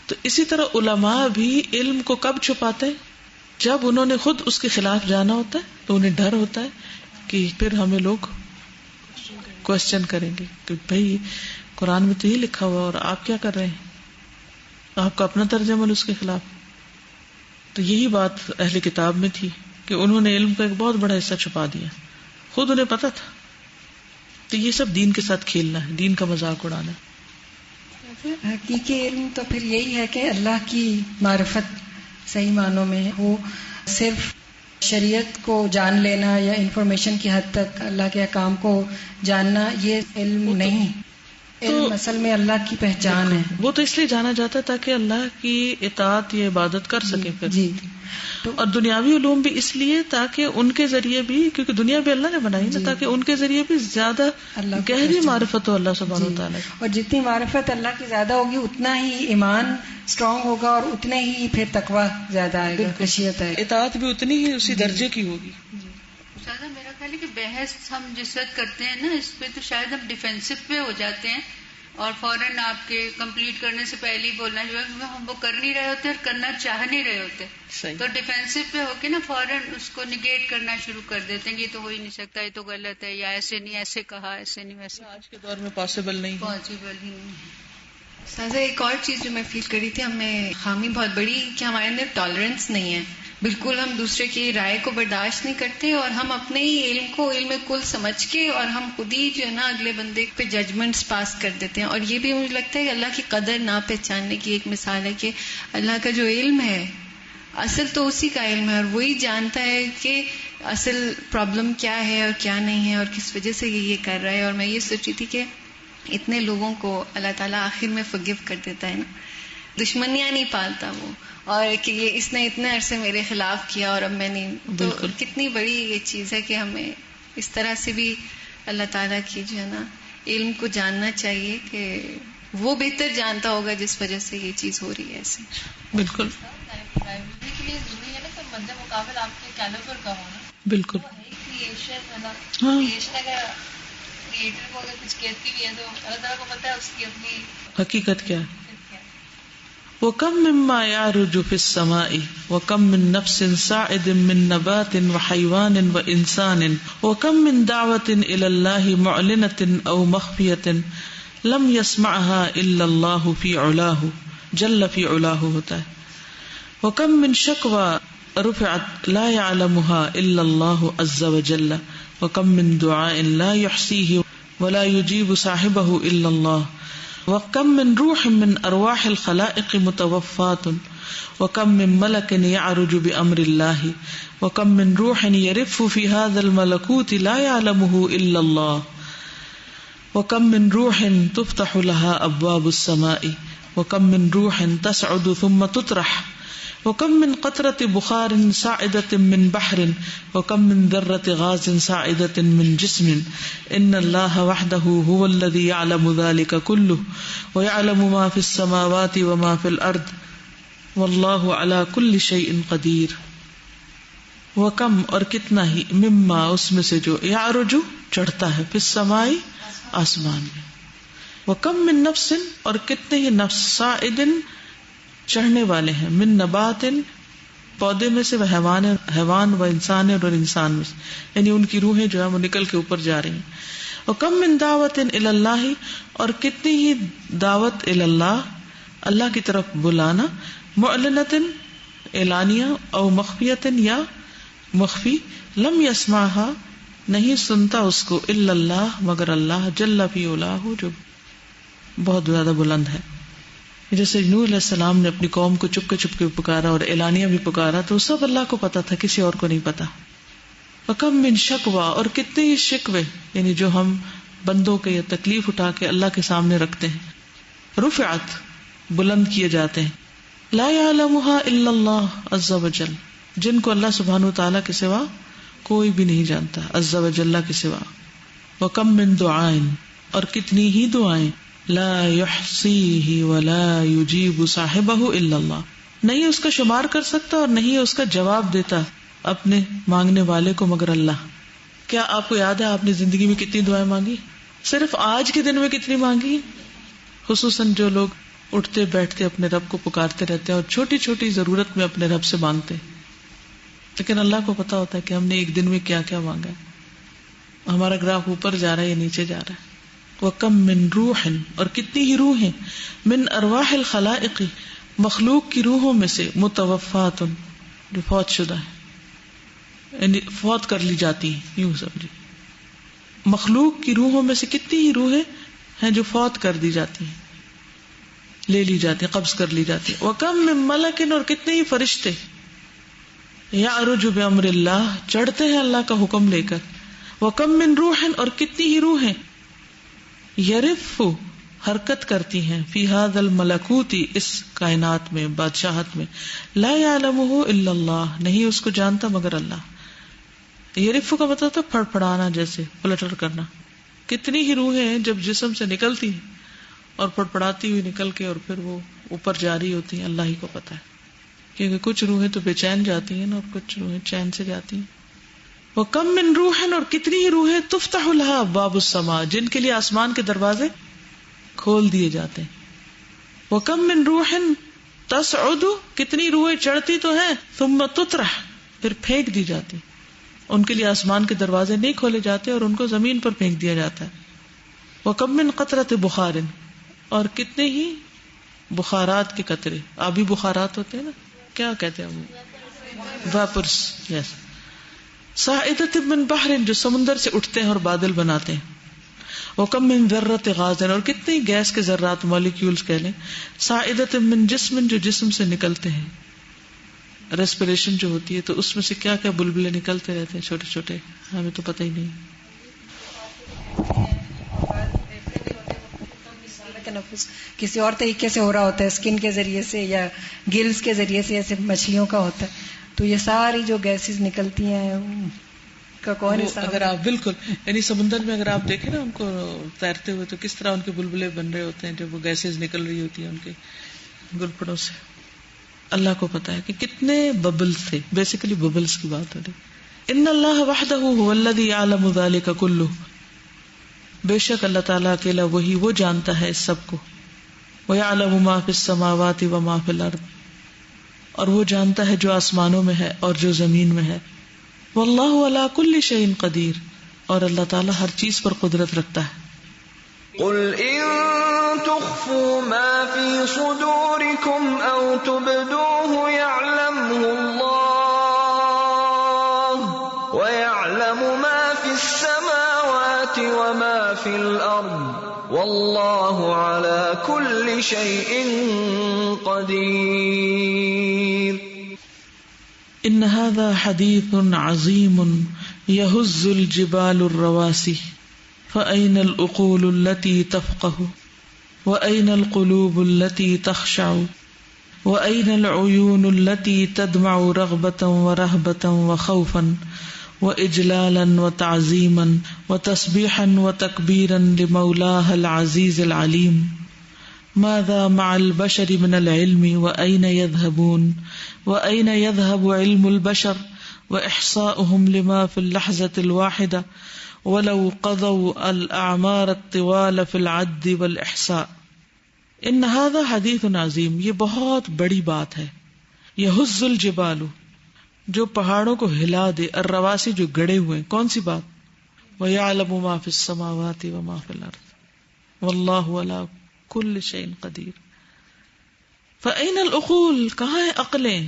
تو اسی طرح علماء بھی علم کو کب چھپاتے ہیں؟ جب انہوں نے خود اس کے خلاف جانا ہوتا ہے تو انہیں ڈر ہوتا ہے کہ پھر ہمیں لوگ کوشچن کریں گے کہ بھائی قرآن میں تو یہ لکھا ہوا اور آپ کیا کر رہے ہیں، آپ کا اپنا طرز عمل اس کے خلاف. تو یہی بات اہل کتاب میں تھی کہ انہوں نے علم کا ایک بہت بڑا حصہ چھپا دیا، خود انہیں پتا تھا. تو یہ سب دین کے ساتھ کھیلنا ہے، دین کا مذاق اڑانا ہے. حقیقی علم تو پھر یہی ہے کہ اللہ کی معرفت صحیح معنوں میں، وہ صرف شریعت کو جان لینا یا انفارمیشن کی حد تک اللہ کے احکام کو جاننا یہ علم نہیں. علم اصل میں اللہ کی پہچان ہے. وہ تو اس لیے جانا جاتا ہے تاکہ اللہ کی اطاعت یا عبادت کر سکے پھر. جی. اور دنیاوی علوم بھی اس لیے تاکہ ان کے ذریعے بھی، کیونکہ دنیا بھی اللہ نے بنائی نا، تاکہ ان کے ذریعے بھی زیادہ گہری معرفت ہو اللہ سبحانہ وتعالی. اور جتنی معرفت اللہ کی زیادہ ہوگی اتنا ہی ایمان اسٹرانگ ہوگا اور اتنے ہی پھر تقویٰ زیادہ آئے گا، خشیت آئے گا. اطاعت بھی اتنی ہی اسی درجے کی ہوگی. استاذہ میرا خیال ہے کہ بحث ہم جس وقت کرتے ہیں نا اس پہ تو شاید ہم ڈیفینسو پہ ہو جاتے ہیں اور فوراً آپ کے کمپلیٹ کرنے سے پہلے ہی بولنا جو ہے ہم وہ کر نہیں رہے ہوتے اور کرنا چاہ نہیں رہے ہوتے. تو ڈیفینسو پہ ہو کے نا فوراً اس کو نگیٹ کرنا شروع کر دیتے ہیں کہ یہ تو ہو ہی نہیں سکتا، یہ تو غلط ہے، یا ایسے نہیں، ایسے کہا، ایسے نہیں، ویسے. آج کے دور میں پاسبل نہیں، پاسبل ہی نہیں. سازا ایک اور چیز جو میں فیل کری تھی، ہمیں خامی بہت بڑی کہ ہمارے اندر ٹالرنس نہیں ہے. بالکل ہم دوسرے کی رائے کو برداشت نہیں کرتے اور ہم اپنے ہی علم کو علم کل سمجھ کے اور ہم خود ہی جو ہے نا اگلے بندے پہ ججمنٹس پاس کر دیتے ہیں. اور یہ بھی مجھے لگتا ہے کہ اللہ کی قدر نہ پہچاننے کی ایک مثال ہے کہ اللہ کا جو علم ہے اصل تو اسی کا علم ہے اور وہی جانتا ہے کہ اصل پرابلم کیا ہے اور کیا نہیں ہے اور کس وجہ سے یہ کر رہا ہے. اور میں یہ سوچ رہی تھی کہ اتنے لوگوں کو اللہ تعالیٰ آخر میں forgive کر دیتا ہے نا, دشمنیاں نہیں پالتا وہ, اور کہ یہ اس نے اتنے عرصے میرے خلاف کیا اور اب میں نہیں, تو کتنی بڑی یہ چیز ہے کہ ہمیں اس طرح سے بھی اللہ تعالیٰ کی جو ہے نا علم کو جاننا چاہیے کہ وہ بہتر جانتا ہوگا جس وجہ سے یہ چیز ہو رہی ہے ایسے. بالکل کے لیے ضروری ہے نا کہ مد مقابل آپ کے کیلیبر کا ہونا. بالکل کریشن ہے نا, کریشن اگر کریٹر کو اگر کچھ کہتی بھی ہے تو اللہ تعالیٰ کو پتہ ہے اس کی اپنی حقیقت کیا ہے. وَكَم مِّمَّا يَعْرُجُ فِي السَّمَاءِ وَكَم مِّن نَّفْسٍ صَاعِدٍ مِّن نَّبَاتٍ وَحَيْوَانٍ وَإِنسَانٍ وَكَم مِّن دَعْوَةٍ إِلَى اللَّهِ مُعْلِنَةٍ أَوْ مَخْفِيَةٍ لَمْ يَسْمَعْهَا إِلَّا اللَّهُ فِي عُلَاهُ جَلَّ فِي عُلَاهُ ہوتا ہے. وَكَم مِّن شَكْوَى رُفِعَتْ لَا يَعْلَمُهَا إِلَّا اللَّهُ عَزَّ وَجَلَّ وَكَم مِّن دُعَاءٍ لَا يُحْصِيهِ وَلَا يُجِيبُ صَاحِبَهُ إِلَّا اللَّهُ وَكَم مِّن رُوحٍ مِّن أَرْوَاحِ الْخَلَائِقِ مُتَوَفَّاتٌ وَكَم مِّن مَلَكٍ يَعْرُجُ بِأَمْرِ اللَّهِ وَكَم مِّن رُوحٍ يَرِفُّ فِي هَذَا الْمَلَكُوتِ لَا يَعْلَمُهُ إِلَّا اللَّهُ وَكَم مِّن رُوحٍ تُفْتَحُ لَهَا أَبْوَابُ السَّمَاءِ وَكَم مِّن رُوحٍ تَصْعُدُ ثُمَّ تُطْرَحُ وَكَم مِّن قَطْرَةٍ بُخَارٍ سَاعِدَةٍ مِّن بَحْرٍ وَكَم مِّن ذَرَّةٍ غَازٍ سَاعِدَةٍ مِّن جِسْمٍ إِنَّ اللَّهَ وَحْدَهُ هُوَ الَّذِي يَعْلَمُ ذَلِكَ كُلُّهُ وَيَعْلَمُ مَا فِي السَّمَاوَاتِ وَمَا فِي الْأَرْضِ وَاللَّهُ عَلَى كُلِّ شَيْءٍ قَدِيرٌ. وَكَم اور کتنا ہی, مما اس میں سے جو, يعرج چڑھتا ہے, فی السماء آسمان میں, وَكَم مِّن نَفْسٍ اور کتنے ہی نفس, صَاعِدٍ چڑھنے والے ہیں, من نبات پودے میں سے, وہ حیوان و انسان اور انسان میں سے, یعنی ان کی روحیں جو ہے وہ نکل کے اوپر جا رہی ہیں. وَكَم مِّن دعوة إلى اللَّهِ اور کتنی ہی دعوت إلى اللہ اللہ کی طرف بلانا, معلنة اعلانیہ, او مخفیة یا مخفی, لم يسمعها نہیں سنتا اس کو, إلا اللہ مگر اللہ, جل فی علاه جو بہت زیادہ بلند ہے. جیسے نوح علیہ السلام نے اپنی قوم کو چپ کے پکارا اور اعلانیہ بھی پکارا, تو سب اللہ کو پتا تھا, کسی اور کو نہیں پتا. وَكَم مِّن شَكْوَى اور کتنے ہی شکوے, یعنی جو ہم بندوں کے یا تکلیف اٹھا کے اللہ کے سامنے رکھتے ہیں, رفعت بلند کیے جاتے ہیں, لا يعلمها الا اللہ عز وجل جن کو اللہ سبحانہ وتعالیٰ کے سوا کوئی بھی نہیں جانتا, عز وجل کے سوا. وَكَم مِّن دعائیں اور کتنی ہی دعائیں, لا يحصیہ ولا یجیب صاحبہ الا اللہ نہیں اس کا شمار کر سکتا اور نہیں اس کا جواب دیتا اپنے مانگنے والے کو مگر اللہ. کیا آپ کو یاد ہے آپ نے زندگی میں کتنی دعائیں مانگی؟ صرف آج کے دن میں کتنی مانگی؟ خصوصاً جو لوگ اٹھتے بیٹھتے اپنے رب کو پکارتے رہتے ہیں اور چھوٹی چھوٹی ضرورت میں اپنے رب سے مانگتے, لیکن اللہ کو پتا ہوتا ہے کہ ہم نے ایک دن میں کیا کیا مانگا ہے, ہمارا گراف اوپر جا رہا ہے یا نیچے جا رہا ہے. وَكَم مِّن روح اور کتنی ہی روحیں, من ارواح الخلائق مخلوق کی روحوں میں سے, متوفات جو فوت شدہ ہے, یعنی فوت کر لی جاتی ہیں, یوں سمجھے. مخلوق کی روحوں میں سے کتنی ہی روحیں ہیں جو فوت کر دی جاتی ہیں, لے لی جاتی ہیں, قبض کر لی جاتی ہیں. وَكَم مِّن مَلَكٍ اور کتنے ہی فرشتے, يَعْرُجُ بِأَمْرِ اللَّهِ چڑھتے ہیں اللہ کا حکم لے کر. وَكَم مِّن روح اور کتنی ہی روحیں, یرف حرکت کرتی ہیں, فی ھذا الملکوت اس کائنات میں, بادشاہت میں, لا یعلمہ الا اللہ نہیں اس کو جانتا مگر اللہ. یرف کا مطلب تھا پھڑپڑانا, جیسے فلٹر کرنا. کتنی ہی روحیں ہیں جب جسم سے نکلتی ہیں اور پھڑپڑاتی ہوئی نکل کے اور پھر وہ اوپر جاری ہوتی ہیں, اللہ ہی کو پتا ہے, کیونکہ کچھ روحیں تو بے چین جاتی ہیں اور کچھ روحیں چین سے جاتی ہیں. وَكَم مِّن روح اور کتنی ہی روحیں, تفتح لها ابواب السماء جن کے لیے آسمان کے دروازے کھول دیے جاتے ہیں. وَكَم مِّن روح تَصْعُدُ کتنی روحیں چڑھتی تو ہیں, ثُمَّ تُطْرَحُ پھر پھینک دی جاتی, ان کے لیے آسمان کے دروازے نہیں کھولے جاتے اور ان کو زمین پر پھینک دیا جاتا ہے. وَكَم مِّن قَطْرَةٍ بُخَارٍ اور کتنے ہی بخارات کے قطرے, آبی بخارات ہوتے ہیں نا, کیا کہتے ہیں وہ, ویپرز, یس. ساعدۃ من بحر جو سمندر سے اٹھتے ہیں اور بادل بناتے ہیں. وکم من ذرۃ غاز اور کتنی گیس کے ذرات, مالیکیولز کہہ لیں. ساعدۃ من جسم جو جسم سے نکلتے ہیں. ریسپریشن جو ہوتی ہے تو اس میں سے کیا کیا بلبلے نکلتے رہتے ہیں چھوٹے چھوٹے، ہمیں تو پتہ ہی نہیں. تنفس کسی اور طریقے سے ہو رہا ہوتا ہے، اسکن کے ذریعے سے یا گلز کے ذریعے سے، جیسے مچھلیوں کا ہوتا ہے. تو یہ ساری جو گیسز نکلتی ہیں کا کون حساب؟ اگر آپ بالکل یعنی سمندر میں اگر آپ دیکھیں نا ان کو تیرتے ہوئے تو کس طرح ان کے بلبلے بن رہے ہوتے ہیں جب وہ گیسز نکل رہی ہوتی ہیں ان کے گلپڑوں سے. اللہ کو پتا ہے کہ کتنے ببلز تھے. بیسیکلی ببلز کی بات ہو رہی. ان اللہ وحدہ هو الذی یعلم ذلک کلہ، بے شک اللہ تعالیٰ اکیلا وہی وہ جانتا ہے اس سب کو. وَيَعْلَمُ مَا فِي السَّمَاوَاتِ وَمَا فِي الْأَرْضِ، اور وہ جانتا ہے جو آسمانوں میں ہے اور جو زمین میں ہے. وَاللَّهُ عَلَى كُلِّ شَيْءٍ قَدِيرٌ، اور اللہ تعالیٰ ہر چیز پر قدرت رکھتا ہے. قُلْ إِن تُخْفُوا مَا فِي صُدُورِكُمْ أَوْ تُبْدُوهُ يَعْلَمْهُ اللَّهُ وَيَعْلَمُ مَا فِي السَّمَاوَاتِ وَمَا فِي الْأَرْضِ وَاللَّهُ عَلَى كُلِّ شَيْءٍ قَدِيرٌ. ان هذا حدیث عظیم يهز الجبال الرواسي فأين العقول التي تفقه وأين القلوب التي تخشع وأين العيون التي تدمع رغبة ورهبة وخوفا وإجلالا وتعظيما وتسبيحا وتكبيرا لمولاها العزيز العليم. ماذا مع البشر من العلم وأين يذهبون وأين يذهب علم البشر وإحصاؤهم لما في اللحظة الواحدة ولو قضوا الأعمار الطوال في العد والإحصاء. ان هذا حدیث عظیم، یہ بہت بڑی بات ہے. يهز الجبال، جو پہاڑوں کو ہلا دے، الرواسی جو گڑے ہوئے. کون سی بات؟ وَيَعْلَمُ مَا فِي السَّمَاوَاتِ وَمَا فِي الْأَرْضِ وَاللَّهُ عَلَى كُلِّ شَيْءٍ قَدِيرٌ. فَأَيْنَ الْعُقُولُ، کہاں ہے عقلیں،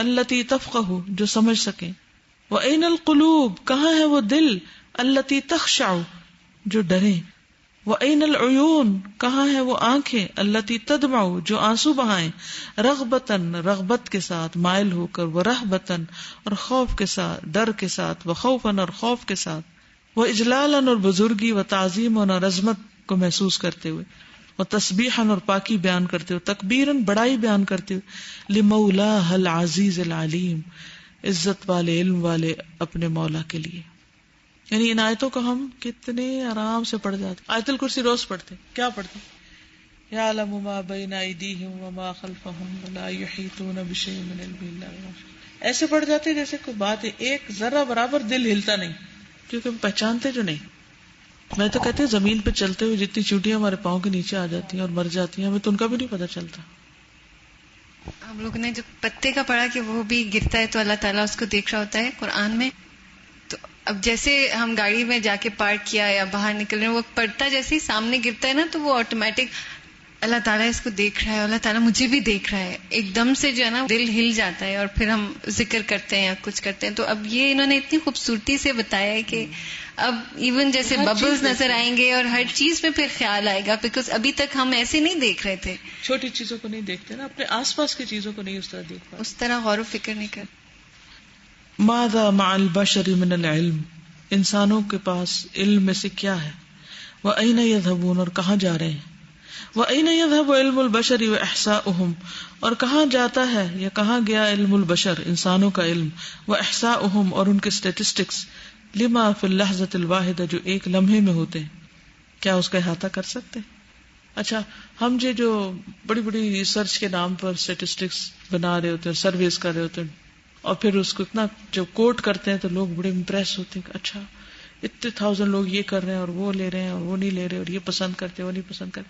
الَّتِي تَفْقَهُ، جو سمجھ سکیں. وَأَيْنَ الْقُلُوبُ، کہاں ہے وہ دل، الَّتِي تَخْشَعُ، جو ڈریں. وَأَيْنَ الْعُيُونُ، کہاں ہے وہ آنکھیں، الَّتِي تَدْمَعُ، جو آنسو بہائیں. رغبتاً، رغبت کے ساتھ مائل ہو کر، ورہبتاً، اور خوف کے ساتھ، ڈر کے ساتھ، وخوفاً، اور خوف کے ساتھ، واجلالاً، اور بزرگی، وتعظیماً، اور عظمت کو محسوس کرتے ہوئے، وتسبیحاً، اور پاکی بیان کرتے ہوئے، تکبیراً، بڑائی بیان کرتے ہوئے، لمولاہ العزیز العلیم، عزت والے علم والے اپنے مولا کے لیے. یعنی ان آیتوں کو ہم کتنے آرام سے پڑھ جاتے. آیت الکرسی روز پڑھتے، کیا پڑھتے؟ یعلم ما بین ایدیہم وما خلفہم ولا یحیطون بشیء من علمہ الا بما شاء. ایسے پڑھ جاتے جیسے کوئی بات ہے، ایک ذرہ برابر دل ہلتا نہیں، کیونکہ ہم پہچانتے جو نہیں. میں تو کہتی ہوں زمین پہ چلتے ہوئے جتنی چیونٹیاں ہمارے پاؤں کے نیچے آ جاتی ہیں اور مر جاتی ہیں، ہمیں تو ان کا بھی نہیں پتہ چلتا. ہم لوگ نے جو پتے کا پڑھا کہ وہ بھی گرتا ہے تو اللہ تعالیٰ اس کو دیکھ رہا ہوتا ہے قرآن میں. تو اب جیسے ہم گاڑی میں جا کے پارک کیا یا باہر نکل رہے ہیں، وہ پڑتا جیسے ہی سامنے گرتا ہے نا تو وہ آٹومیٹک اللہ تعالیٰ اس کو دیکھ رہا ہے، اللہ تعالیٰ مجھے بھی دیکھ رہا ہے، ایک دم سے جو ہے نا دل ہل جاتا ہے اور پھر ہم ذکر کرتے ہیں یا کچھ کرتے ہیں. تو اب یہ انہوں نے اتنی خوبصورتی سے بتایا ہے کہ اب ایون جیسے ببلز نظر آئیں گے اور ہر چیز میں پھر خیال آئے گا، بیکاز ابھی تک ہم ایسے نہیں دیکھ رہے تھے، چھوٹی چیزوں کو نہیں دیکھتے نا، اپنے آس پاس کی چیزوں کو نہیں اس طرح دیکھ پاتے، اس طرح غور و فکر نہیں کرتے. ماذا مع البشر من العلم، انسانوں کے پاس علم میں سے کیا ہے. وَأَيْنَ يَذْهَبُونَ، اور کہاں جا رہے ہیں. وَأَيْنَ يَذْهَبُ عِلْمُ الْبَشَرِ وَإِحْصَاؤُهُمْ، اور کہاں جاتا ہے یا کہاں گیا علم البشر، انسانوں کا علم، وَإِحْصَاؤُهُمْ، اور ان کے اسٹیٹسٹکس، لما فی اللحظۃ الواحدہ، جو ایک لمحے میں ہوتے ہیں، کیا اس کا احاطہ کر سکتے ہیں؟ اچھا ہم جو بڑی بڑی ریسرچ کے نام پر اسٹیٹسٹکس بنا رہے ہوتے ہیں، سرویز کر رہے ہوتے ہیں، اور پھر اس کو اتنا جب کوٹ کرتے ہیں تو لوگ بڑے امپریس ہوتے ہیں کہ اچھا اتنے 1000 لوگ یہ کر رہے ہیں اور وہ لے رہے ہیں اور وہ نہیں لے رہے اور یہ پسند کرتے وہ نہیں پسند کرتے.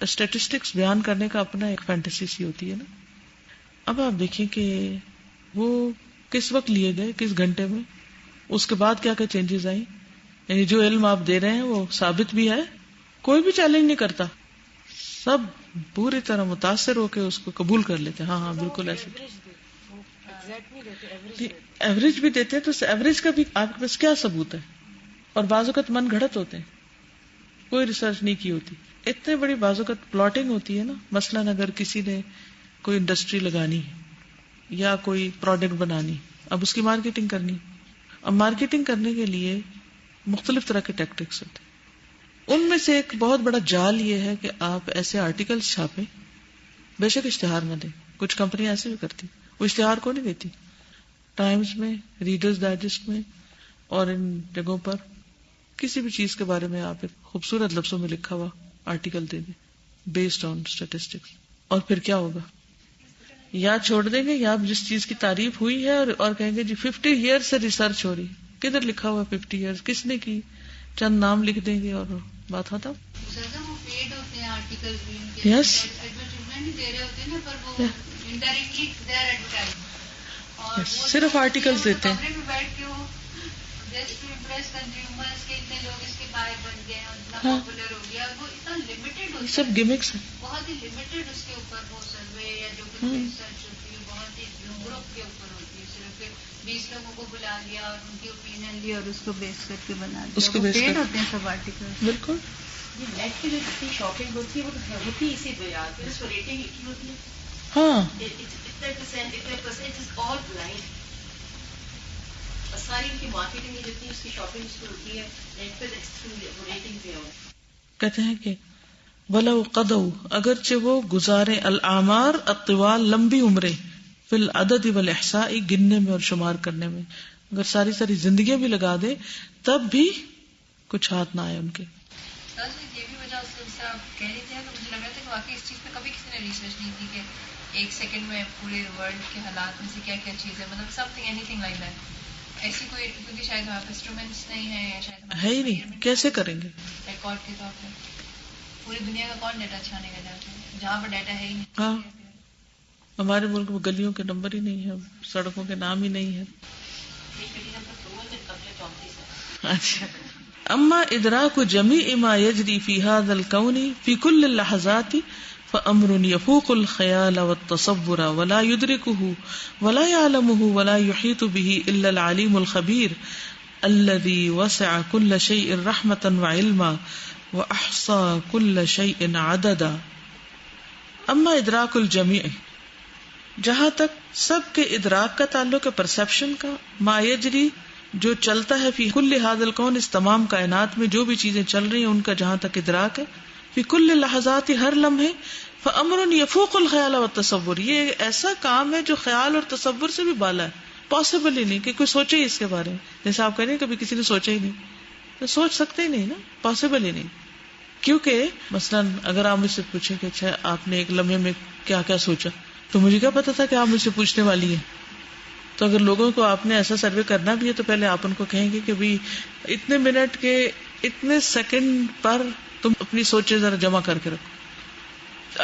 اسٹیٹسٹکس بیان کرنے کا اپنا ایک فینٹیسی سی ہوتی ہے نا. اب آپ دیکھیں کہ وہ کس وقت لیے گئے، کس گھنٹے میں، اس کے بعد کیا کیا چینجز آئی. یعنی جو علم آپ دے رہے ہیں وہ ثابت بھی ہے، کوئی بھی چیلنج نہیں کرتا، سب پوری طرح متاثر ہو کے اس کو قبول کر لیتے. ہاں بالکل ایسے ایوریج بھی دیتے ہیں. تو ایوریج کا بھی آپ کے پاس کیا ثبوت ہے؟ اور بعض اوقات من گھڑت ہوتے ہیں، کوئی ریسرچ نہیں کی ہوتی. اتنے بڑی بعض اوقات پلاٹنگ ہوتی ہے نا. مثلاً اگر کسی نے کوئی انڈسٹری لگانی ہے یا کوئی پروڈکٹ بنانی, اب اس کی مارکیٹنگ کرنی. اب مارکیٹنگ کرنے کے لیے مختلف طرح کے ٹیکٹکس ہوتے ہیں. ان میں سے ایک بہت بڑا جال یہ ہے کہ آپ ایسے آرٹیکلز چھاپیں, بے شک اشتہار نہ دیں. کچھ کمپنیاں ایسے بھی کرتی, وہ اشتہار کو نہیں دیتی, ٹائمز میں, ریڈرز ڈائجسٹ میں اور ان جگہوں پر کسی بھی چیز کے بارے میں آپ ایک خوبصورت لفظوں میں لکھا ہوا آرٹیکل دے دیں بیسڈ آن اسٹیٹسٹکس. اور پھر کیا ہوگا, یا چھوڑ دیں گے یا جس چیز کی تعریف ہوئی ہے اور کہیں گے جی 50 ایئرز سے ریسرچ ہو رہی, کدھر لکھا ہوا 50 ایئرز, کس نے کی, چند نام لکھ دیں گے اور بات ختم. یس صرف آرٹیکلز دیتے ہیں. ہاں سب گیمکس ہیں, بہت ہی لمیٹڈ اس کے اوپر وہ سروے یا جو کچھ ریسرچ ہوتی ہے بہت ہی گروپ کے اوپر ہوتی ہے, صرف 20 لوگوں کو بلا لیا اور ان کی اوپینین لی اور اس کو بیس کر کے بنا دیا, اس کو بیس ہوتے ہیں سب آرٹیکل. بالکل نیٹ کی جو جتنی شاپنگ ہوتی ہے وہ ہوتی اسی بجا پھر اس کو ریٹنگ کی ہوتی ہے. ہاں ساری ان کی مارکیٹنگ جتنی اس کی شاپنگ اس کو ہوتی ہے نیٹ پہ ریٹنگ پہ ہو. کہتے ہیں کہ وَلَوْ قَضَوْا اگرچہ وہ گزارے الْأَعْمَارَ الطِّوَالَ لمبی عمریں فی العدد والاحصاء گننے میں اور شمار کرنے میں, اگر ساری ساری زندگیاں بھی لگا دے تب بھی کچھ ہاتھ نہ آئے ان کے. یہ بھی وجہ سے آپ کہہ رہے تھے تو مجھے لگ رہا تھا کہ واقعی اس چیز پہ کبھی کسی نے ریسرچ نہیں کی کہ 1 سیکنڈ میں پورے ورلڈ کے حالات میں سے کیا کیا چیز ہے, مطلب some thing any thing like that. ایسی کوئی, کیونکہ شاید وہاں پہ انسٹرومینٹس نہیں ہیں یا شاید ہے ہی نہیں, کیسے کریں گے ریکارڈ کے طور پہ پوری دنیا کا کون ڈیٹا چھانے کا جاتا ہے جہاں پر ڈیٹا ہے ہی نہیں. ہاں ہمارے ملک میں گلیوں کے نمبر ہی نہیں ہے, سڑکوں کے نام ہی نہیں ہے. اچھا اما ادراک جمیع ما یجری فی ھذا الکون فی کل اللحظات فامر یفوق الخیال والتصور ولا یدرکہ ولا یعلمہ ولا یحیط بہ الا العلیم الخبیر الذی وسع کل شیء رحمۃ وعلما واحصى كل شيء عددا. اما ادراک الجمیع, جہاں تک سب کے ادراک کا تعلق ہے, پرسپشن کا, ما یجری جو چلتا ہے, فی کل ھذا الکون اس تمام کائنات میں جو بھی چیزیں چل رہی ہیں ان کا جہاں تک ادراک ہے, فی کل لحظات ہر لمحے, فامر یفوق الخیال والتصور یہ ایسا کام ہے جو خیال اور تصور سے بھی بالا ہے, پاسبل ہی نہیں کہ کوئی سوچے ہی اس کے بارے میں. جیسے آپ کہہ رہے ہیں کبھی کسی نے سوچا ہی نہیں, تو سوچ سکتے ہی نہیں نا, پاسبل ہی نہیں. کیونکہ مثلاً اگر آپ مجھ سے پوچھیں کہ اچھا آپ نے ایک لمحے میں کیا کیا سوچا, تو مجھے کیا پتا تھا کہ آپ مجھ سے پوچھنے والی ہیں. تو اگر لوگوں کو آپ نے ایسا سروے کرنا بھی ہے تو پہلے آپ ان کو کہیں گے کہ بھی اتنے منٹ کے اتنے سیکنڈ پر تم اپنی سوچیں ذرا جمع کر کے رکھو.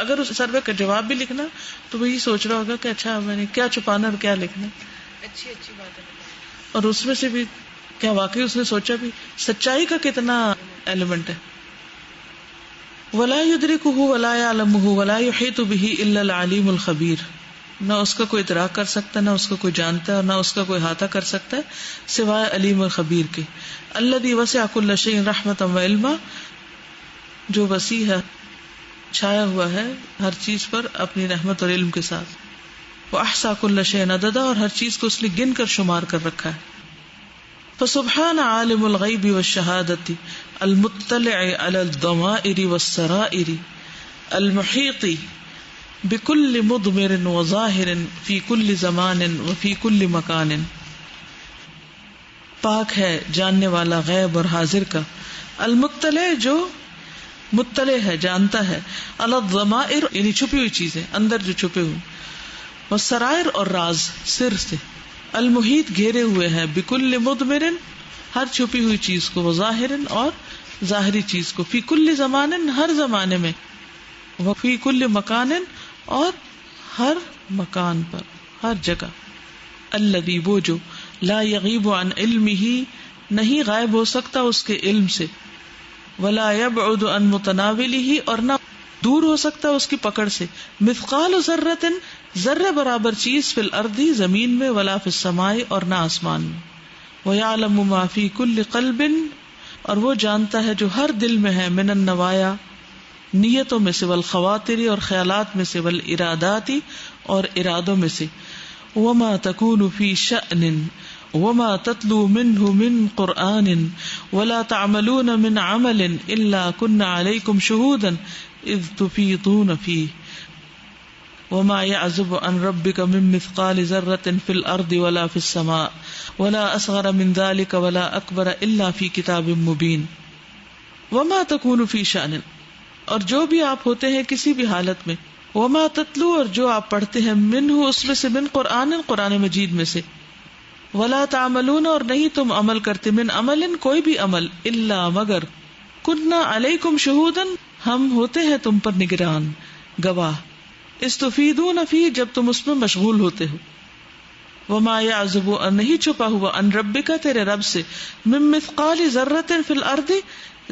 اگر اس سروے کا جواب بھی لکھنا تو وہی سوچ رہا ہوگا کہ اچھا میں نے کیا چھپانا اور کیا لکھنا. اچھی بات ہے. اور اس میں سے بھی کیا واقعی اس نے سوچا بھی, سچائی کا کتنا ایلیمنٹ ہے. ولا یدرکہ ولا یعلمہ ولا یحیط بہ الا العلیم الخبیر, نہ اس کا کوئی ادراک کر سکتا ہے, نہ اس کا کوئی جانتا ہے, اور نہ اس کا کوئی احاطہ کر سکتا ہے سوائے علیم اور خبیر کے. الذی وسع کل شیء رحمۃ وعلما, جو وسیع ہے, چھایا ہوا ہے ہر چیز پر اپنی رحمت اور علم کے ساتھ. واحصى كل شيء عددا, اور ہر چیز کو اس نے گن کر شمار کر رکھا ہے. فسبحان عالم الغیب والشہادۃ المطلع علی الضمائر والسرائر المحیط بكل مضمر وظاہر فی کل زمان وفی کل مکان. پاک ہے جاننے والا غیب اور حاضر کا, المطلع جو مطلع ہے جانتا ہے, علی الضمائر یعنی چھپی ہوئی چیزیں اندر جو چھپے ہوئے, والسرائر اور راز سر سے, المحیط گھیرے ہوئے ہیں, بکل مضمر ہر چھپی ہوئی چیز کو, وظاہر اور ظاہری چیز کو, فی کل زمان ہر زمانے میں, وفی کل مکان اور ہر مکان پر ہر جگہ. الذی وہ جو, لا یغیب عن علمہ نہیں غائب ہو سکتا اس کے علم سے, ولا یبعد عن متناولہ اور نہ دور ہو سکتا اس کی پکڑ سے, مثقال ذرۃ ذرے برابر چیز, فی الارض زمین میں, ولا فی السماء اور نہ آسمان میں, ویعلم ما فی کل قلب اور وہ جانتا ہے جو ہر دل میں ہے, من النوایا نیتوں میں سے, والخواطر اور خیالات میں سے, والارادات اور ارادوں میں سے, وما تكون في شأن وما تتلو منه من قرآن ولا تعملون من عمل إلا كنا عليكم شهودا إذ تفيضون فيه وما يعزب عن ربك من مثقال ذرة في الأرض ولا في السماء ولا أصغر من ذلك ولا أكبر إلا في كتاب مبين وما تكون في شأن، اور جو بھی آپ ہوتے ہیں کسی بھی حالت میں، وما تتلو، اور جو آپ پڑھتے ہیں، منہ اس میں سے، من قرآن، قرآن مجید میں سے، ولا تعملون، اور نہیں تم عمل کرتے، من عمل، کوئی بھی عمل، الا مگر، کننا علیکم شہودا، ہم ہوتے ہیں تم پر نگران، گواہ، استفیدون فی، جب تم اس میں مشغول ہوتے ہو، وما یعزب، اور نہیں چھپا ہوا، عن ربک، تیرے رب سے، من مثقال ذرۃ فی الارض،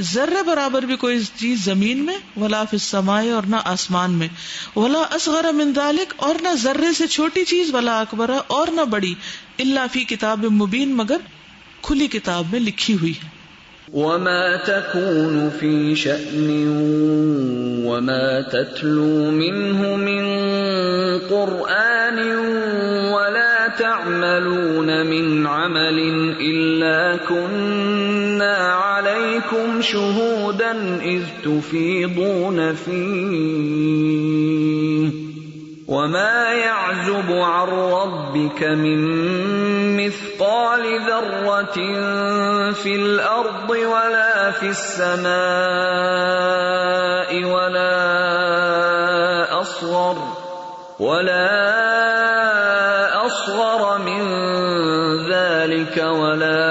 ذرے برابر بھی کوئی چیز زمین میں، ولا فی السماء، اور نہ آسمان میں، ولا اصغر من ذلک، اور نہ ذرے سے چھوٹی چیز، ولا اکبر، اور نہ بڑی، الا فی کتاب مبین، مگر کھلی کتاب میں لکھی ہوئی ہے۔ وما تكون في شأن وما تتلو منه من قرآن ولا تعملون من عمل إلا كنا عليكم شهودا إذ تفيضون فيه وما يعزب عن ربك من مثقال ذرة في الأرض ولا في السماء ولا أصغر من ذلك ولا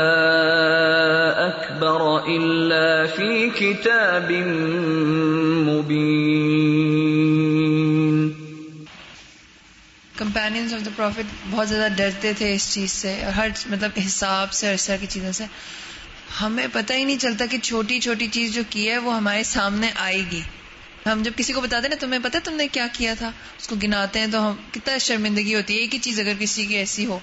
أكبر إلا في كتاب مبين۔ کمپینینز آف دا پروفٹ بہت زیادہ ڈرتے تھے اس چیز سے، اور ہر مطلب حساب سے اور اس طرح کی چیزوں سے۔ ہمیں پتہ ہی نہیں چلتا کہ چھوٹی چھوٹی چیز جو کی ہے وہ ہمارے سامنے آئے گی۔ ہم جب کسی کو بتاتے ہیں نا تمہیں پتہ تم نے کیا کیا تھا، اس کو گناتے ہیں تو ہم کتنا شرمندگی ہوتی ہے، ایک ہی چیز اگر کسی کی ایسی ہو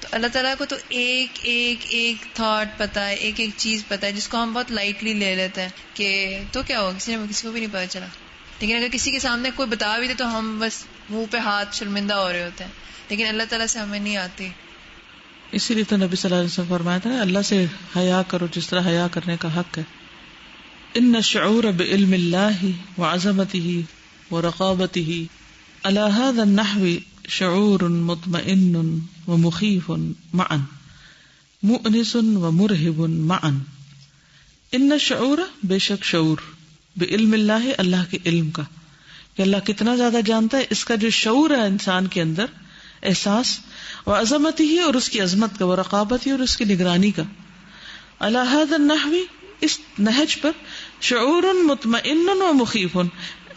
تو اللہ تعالیٰ کو تو ایک ایک ایک تھاٹ پتہ ہے، ایک ایک چیز پتہ ہے، جس کو ہم بہت لائٹلی لے لیتے ہیں کہ تو کیا ہو، کسی کو بھی نہیں پتہ چلا۔ لیکن اگر کسی کے سامنے کوئی بتا بھی دے تو ہم بس منہ پہ ہاتھ شرمندہ ہو رہے ہوتے ہیں، لیکن اللہ تعالیٰ سے ہمیں نہیں آتی۔ اسی لیے تو نبی صلی اللہ علیہ وسلم فرمایا تھا اللہ سے حیا کرو جس طرح حیا کرنے کا حق ہے۔ ان الشعور بعلم اللہ وعظمتہ ورقابتہ علی ھذا النحو شعور مطمئن ومخیف معا مؤنس ومرہب معا۔ ان الشعور، بے شک شعور، بعلم اللہ، اللہ کے علم کا، کہ اللہ کتنا زیادہ جانتا ہے، اس کا جو شعور ہے انسان کے اندر، احساس، وعظمتہ، اور اس کی عظمت کا، ورقابتہ، اور اس کی نگرانی کا، علی ھذا النحو، اس نہج پر، شعور مطمئن و مخیف،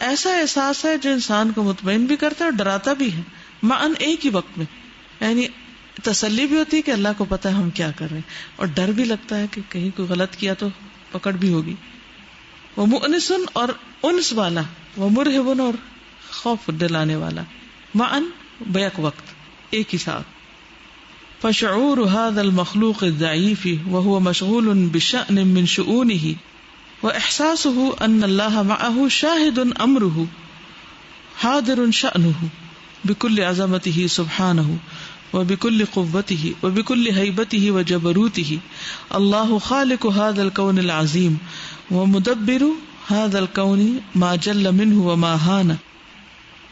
ایسا احساس ہے جو انسان کو مطمئن بھی کرتا ہے اور ڈراتا بھی ہے، معاً ایک ہی وقت میں، یعنی تسلی بھی ہوتی ہے کہ اللہ کو پتہ ہے ہم کیا کر رہے ہیں، اور ڈر بھی لگتا ہے کہ کہیں کوئی غلط کیا تو پکڑ بھی ہوگی۔ وہ مؤنس، اور انس والا، وہ مرہب، اور خوف دلانے والا، معاً بیک وقت، ایک ہی ساتھ۔ فشعور هذا المخلوق الضعيف وهو مشغول بشأن من شؤونه واحساسه ان الله معه شاهد امره حاضر شأنه بكل عظمته سبحانه وبكل قوته وبكل هيبته وجبروته الله خالق هذا الكون العظيم ومدبر هذا الكون ما جل منه وما هان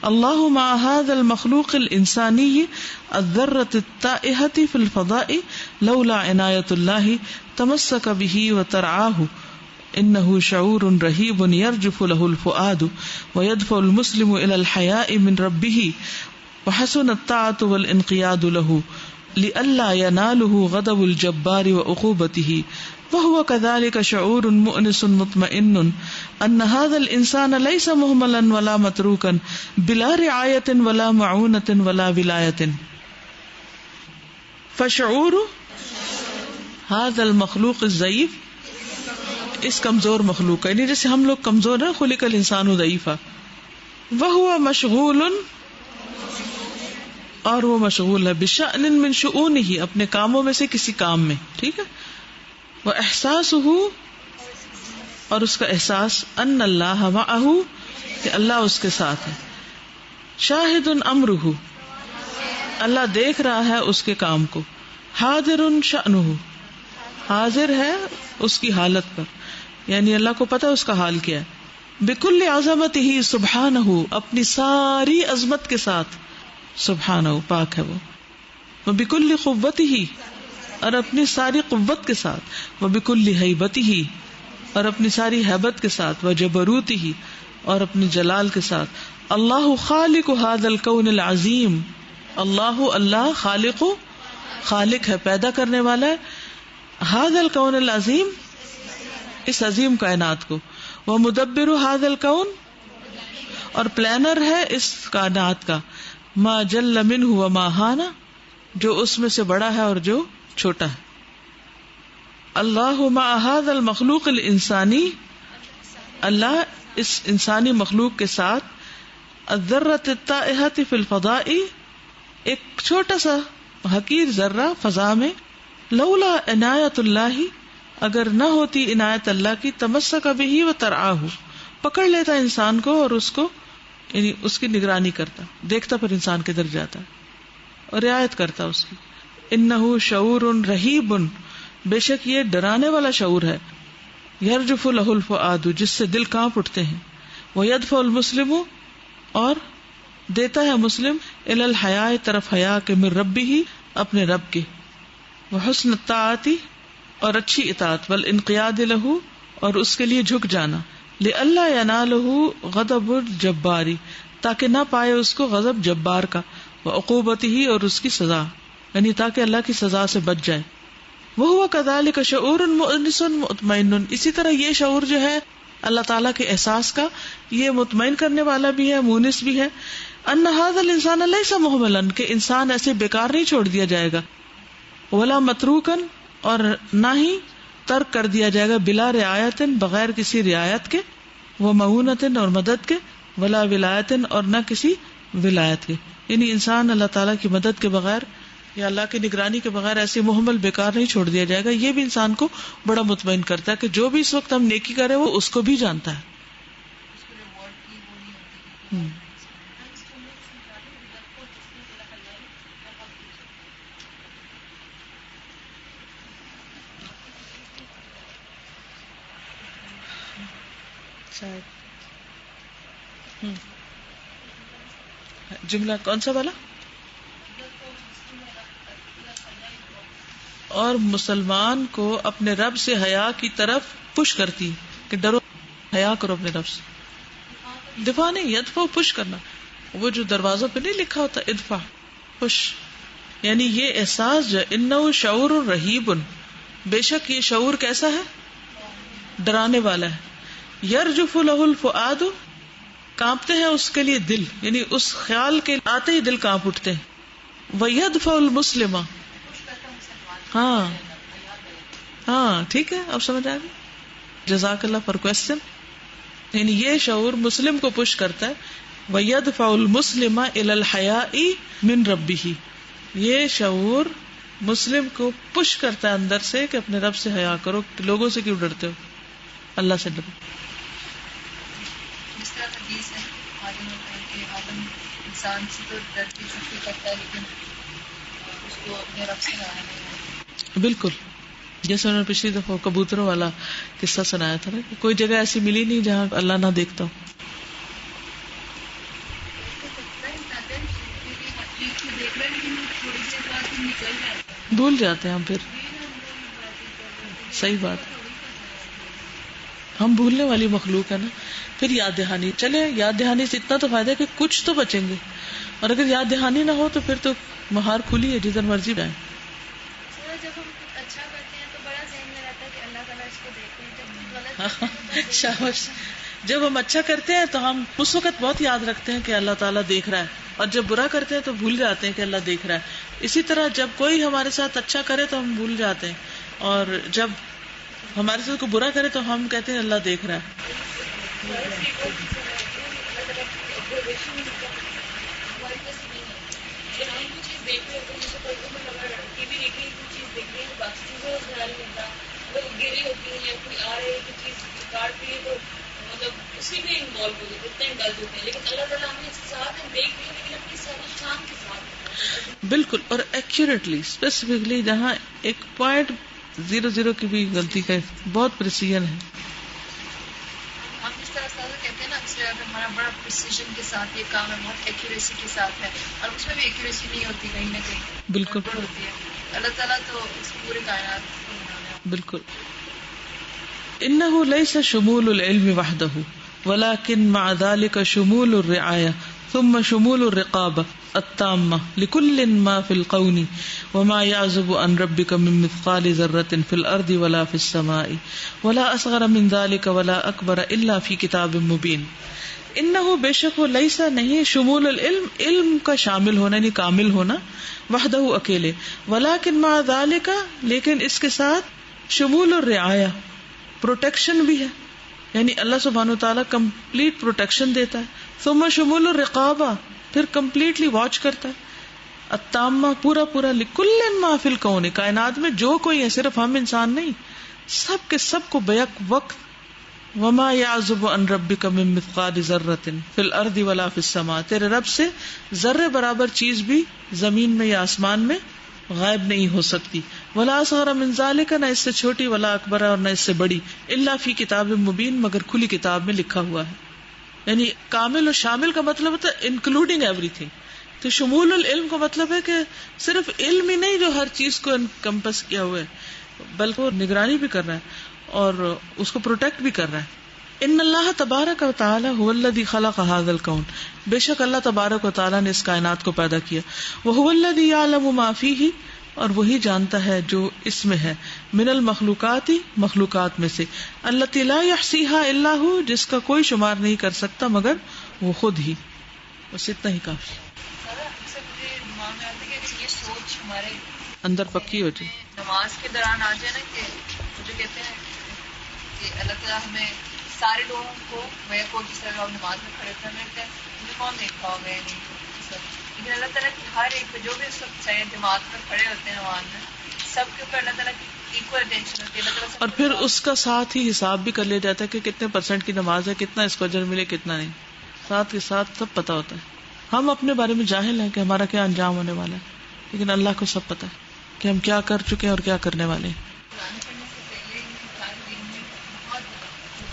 اللہ مع هذا المخلوق الانسانی الذرة التائہة في الفضاء لولا عنایت اللہ تمسک به وترعاه انه شعور رہیب یرجف له الفؤاد ويدفع المسلم الى الحیاء من ربه وحسن الطاعة والانقياد له لئلا يناله غضب الجبار وعقوبته وهو كذلك شعور مؤنس مطمئن ان هذا الانسان ليس مهملا ولا متروكا بلا رعاية ولا معونة ولا ولاية۔ فشعور هذا المخلوق الضعيف، اس کمزور مخلوق کا، یعنی جیسے ہم لوگ کمزور ہیں، خلق الانسان ضعیفا، وهو مشغول، اور وہ مشغول ہے، بشأن من شؤونه، اپنے کاموں میں سے کسی کام میں، ٹھیک ہے، وَإِحْسَاسُهُ، اور اس کا احساس، ان اللہ معہ، کہ اللہ اس کے ساتھ ہے، شاہد امرہ، اللہ دیکھ رہا ہے اس کے کام کو. حاضر شأنہ، حاضر ہے اس کی حالت پر، یعنی اللہ کو پتا اس کا حال کیا ہے. بکل عظمتہ سبحانہ، اپنی ساری عظمت کے ساتھ، سبحانہ پاک ہے وہ. وبکل قوتہ، اور اپنی ساری قوت کے ساتھ. وبکل ہیبتہ، اور اپنی ساری ہیبت کے ساتھ. وجبروتہ، اور اپنی جلال کے ساتھ. اللہ خالق ھذا الکون العظیم، اللہ خالق ہے، پیدا کرنے والا ہے. ھذا الکون العظیم، اس عظیم کائنات کو. ومدبر ھذا الکون، اور پلانر ہے اس کائنات کا. ما جل منہ وما ھان، جو اس میں سے بڑا ہے اور جو چھوٹا ہے. اللہ مع ھذا المخلوق الانسانی، اللہ اس انسانی مخلوق کے ساتھ. الذرۃ الطائحۃ فی الفضاء، ایک چھوٹا سا حقیر ذرہ فضا میں. لولا عنایت اللہ، اگر نہ ہوتی عنایت اللہ کی. تمسک بہ وترعاہ، پکڑ لیتا انسان کو اور اس کو، یعنی اس کی نگرانی کرتا، دیکھتا پھر انسان کدھر جاتا ہے اور رعایت کرتا اس کی. انہ شعور رہیب، بے شک یہ ڈرانے والا شعور ہے. یرجف لہ الفؤاد، جس سے دل کانپ اٹھتے ہیں. ویدفع المسلم، اور دیتا ہے مسلم الی الحیاء، طرف حیا کے. من ربہ، اپنے رب کے. وحسن الطاعت، اور اچھی اطاعت. والانقیاد لہ، اور اس کے لیے جھک جانا. لئلا ینالہ غضب الجبار، تاکہ نہ پائے اس کو غضب جبار کا. وعقوبتہ، اور اس کی سزا، یعنی تاکہ اللہ کی سزا سے بچ جائے. وہو کذالک شعور مؤنس مطمئن، اسی طرح یہ شعور جو ہے اللہ تعالیٰ کے احساس کا، یہ مطمئن کرنے والا بھی ہے، مونس بھی ہے. ان ھذا الانسان لیس مہملا، کہ انسان ایسے بیکار نہیں چھوڑ دیا جائے گا. ولا متروکا، اور نہ ہی ترک کر دیا جائے گا. بلا رعایت، بغیر کسی رعایت کے. ومعونۃ، اور مدد کے. ولا ولایت، اور نہ کسی ولایت کے. یعنی انسان اللہ تعالیٰ کی مدد کے بغیر یا اللہ کی نگرانی کے بغیر ایسے محمل بیکار نہیں چھوڑ دیا جائے گا. یہ بھی انسان کو بڑا مطمئن کرتا ہے کہ جو بھی اس وقت ہم نیکی کریں وہ اس کو بھی جانتا ہے. جملہ کون سا والا؟ اور مسلمان کو اپنے رب سے حیا کی طرف پش کرتی کہ ڈرو، حیا کرو اپنے رب سے. دفاع نہیں، یدفع پش کرنا. وہ جو دروازوں پہ نہیں لکھا ہوتا ادفع، پش، یعنی یہ احساس جو انہ شعور رہیب، بے شک یہ شعور کیسا ہے؟ ڈرانے والا ہے. یرجف لہ الفؤاد، کانپتے ہیں اس کے لیے دل، یعنی اس خیال کے آتے ہی دل کانپ اٹھتے ہیں. ویدفع المسلم، ہاں ٹھیک ہے، اب سمجھ آ گئی. جزاک اللہ فار کوسچن. یعنی یہ شعور مسلم کو پش کرتا ہے. ویدفع المسلم الی الحیاء من ربہ، یہ شعور مسلم کو پش کرتا ہے اندر سے کہ اپنے رب سے حیا کرو. لوگوں سے کیوں ڈرتے ہو؟ اللہ سے ڈرو. جس طرح حدیث ہے معلوم ہوتا ہے کہ آدم انسان سے تو ڈر کی سختی کرتا ہے، لیکن اس کو اپنے رب سے ڈرانا نہیں. بالکل، جیسے انہوں نے پچھلی دفعہ کبوتروں والا قصہ سنایا تھا نا، کوئی جگہ ایسی ملی نہیں جہاں اللہ نہ دیکھتا ہو. بھول جاتے ہیں ہم پھر. صحیح بات، ہم بھولنے والی مخلوق ہے نا. پھر یاد دہانی، چلے یاد دہانی سے اتنا تو فائدہ ہے کہ کچھ تو بچیں گے، اور اگر یاد دہانی نہ ہو تو پھر تو مہار کھلی ہے، جدھر مرضی جائیں. جب ہم کچھ اچھا کرتے ہیں تو بڑا ذہن میں رہتا ہے کہ اللہ تعالیٰ اس کو دیکھ رہے ہیں. جب غلط شاباش. جب ہم اچھا کرتے ہیں تو ہم اس وقت بہت یاد رکھتے ہیں کہ اللہ تعالیٰ دیکھ رہا ہے، اور جب برا کرتے ہیں تو بھول جاتے ہیں کہ اللہ دیکھ رہا ہے. اسی طرح جب کوئی ہمارے ساتھ اچھا کرے تو ہم بھول جاتے ہیں، اور جب ہمارے ساتھ کوئی برا کرے تو ہم کہتے ہیں اللہ دیکھ رہا ہے. اسی میں انوالو ہو جاتے ہیں، اتنے انڈلج ہوتے ہیں، لیکن اللہ تعالیٰ ہمیں ساتھ دیکھ رہے ہیں، لیکن اپنی ساری شان کے ساتھ بالکل، اور ایکوریٹلی اسپیسیفکلی جہاں 1.00 کی بھی غلطی کا بہت پریسیژن ہے. ہم جس طرح کہتے ہیں نا اس جگہ پہ ہمارا بڑا پریسیژن کے ساتھ یہ کام ہے، بہت ایکوریسی کے ساتھ ہے، اور اس میں بھی ایکوریسی نہیں ہوتی کہیں نہ کہیں، بالکل ہوتی ہے. اللہ تعالیٰ تو اس پورے کائنات کو بنانے. بالکل. انه ليس شمول العلم وحده ولكن مع ذلك شمول الرعاية ثم شمول الرقابة التامة لكل ما في الكون وما يعزب عن ربك من مثقال ذرة في الأرض ولا في السماء ولا أصغر من ذلك ولا أكبر إلا في كتاب مبين. انه بے شک وہ لیسا نہیں شمول العلم، علم کا شامل ہونا یعنی کامل ہونا، وحدہ اکیلے، ولیکن مع ذالک لیکن اس کے ساتھ شمول الرعایا پروٹیکشن بھی ہے، یعنی اللہ سبحانہ وتعالیٰ کمپلیٹ پروٹیکشن دیتا ہے. ثم شمول الرقابہ پھر کمپلیٹلی واچ کرتا ہے، التامہ پورا پورا، لکل ما فی الکون کائنات میں جو کوئی ہے، صرف ہم انسان نہیں، سب کے سب کو بیک وقت. وما يعزب عن ربك من مثقال ذرة في الارض ولا في السماء تیرے رب سے ذرے برابر چیز بھی زمین میں یا آسمان میں غائب نہیں ہو سکتی. ولا اصغر من ذلك نہ اس سے چھوٹی، ولا اکبر اور نہ اس سے بڑی، الا فی کتاب مبین مگر کھلی کتاب میں لکھا ہوا ہے. یعنی کامل اور شامل کا مطلب ہوتا ہے انکلوڈنگ ایوری تھنگ. تو شمول العلم کا مطلب ہے کہ صرف علم ہی نہیں جو ہر چیز کو انکمپس کیا ہوا ہے، بلکہ وہ نگرانی بھی کر رہا ہے اور اس کو پروٹیکٹ بھی کر رہا ہے. ان اللہ تبارک و تعالی هو الذی خلق هذا الکون، بے شک اللہ تبارک و تعالی نے اس کائنات کو پیدا کیا. وهو الذی یعلم ما فیہ، اور وہی جانتا ہے جو اس میں ہے، من المخلوقات مخلوقات میں سے، التی لا یحصیها الا هو جس کا کوئی شمار نہیں کر سکتا مگر وہ خود ہی. بس اتنا ہی کافی. یہ سوچ ہمارے اندر پکی ہو جائے، نماز کے دوران آ جائے نا کہ مجھے کہتے ہیں کہ اللہ تعالیٰ ہمیں سارے لوگوں کو، میں کو جس طرح لوگ نماز میں کھڑے تھے، میں مجھے کون دیکھا ہوگا یا نہیں سب، لیکن اللہ تعالیٰ کی ہر ایک جو بھی سب چاہے جماعت میں کھڑے ہوتے ہیں نماز میں، سب کے اوپر اللہ تعالیٰ کی ایکول اٹینشن ہوتی ہے. اللہ تعالیٰ اور پھر اس کا ساتھ ہی حساب بھی کر لیا جاتا ہے کہ کتنے % کی نماز ہے، کتنا اس کو اجر ملے کتنا نہیں، ساتھ کے ساتھ سب پتا ہوتا ہے. ہم اپنے بارے میں جاہل ہیں کہ ہمارا کیا انجام ہونے والا ہے، لیکن اللہ کو سب پتا ہے کہ ہم کیا کر چکے ہیں اور کیا کرنے والے ہیں.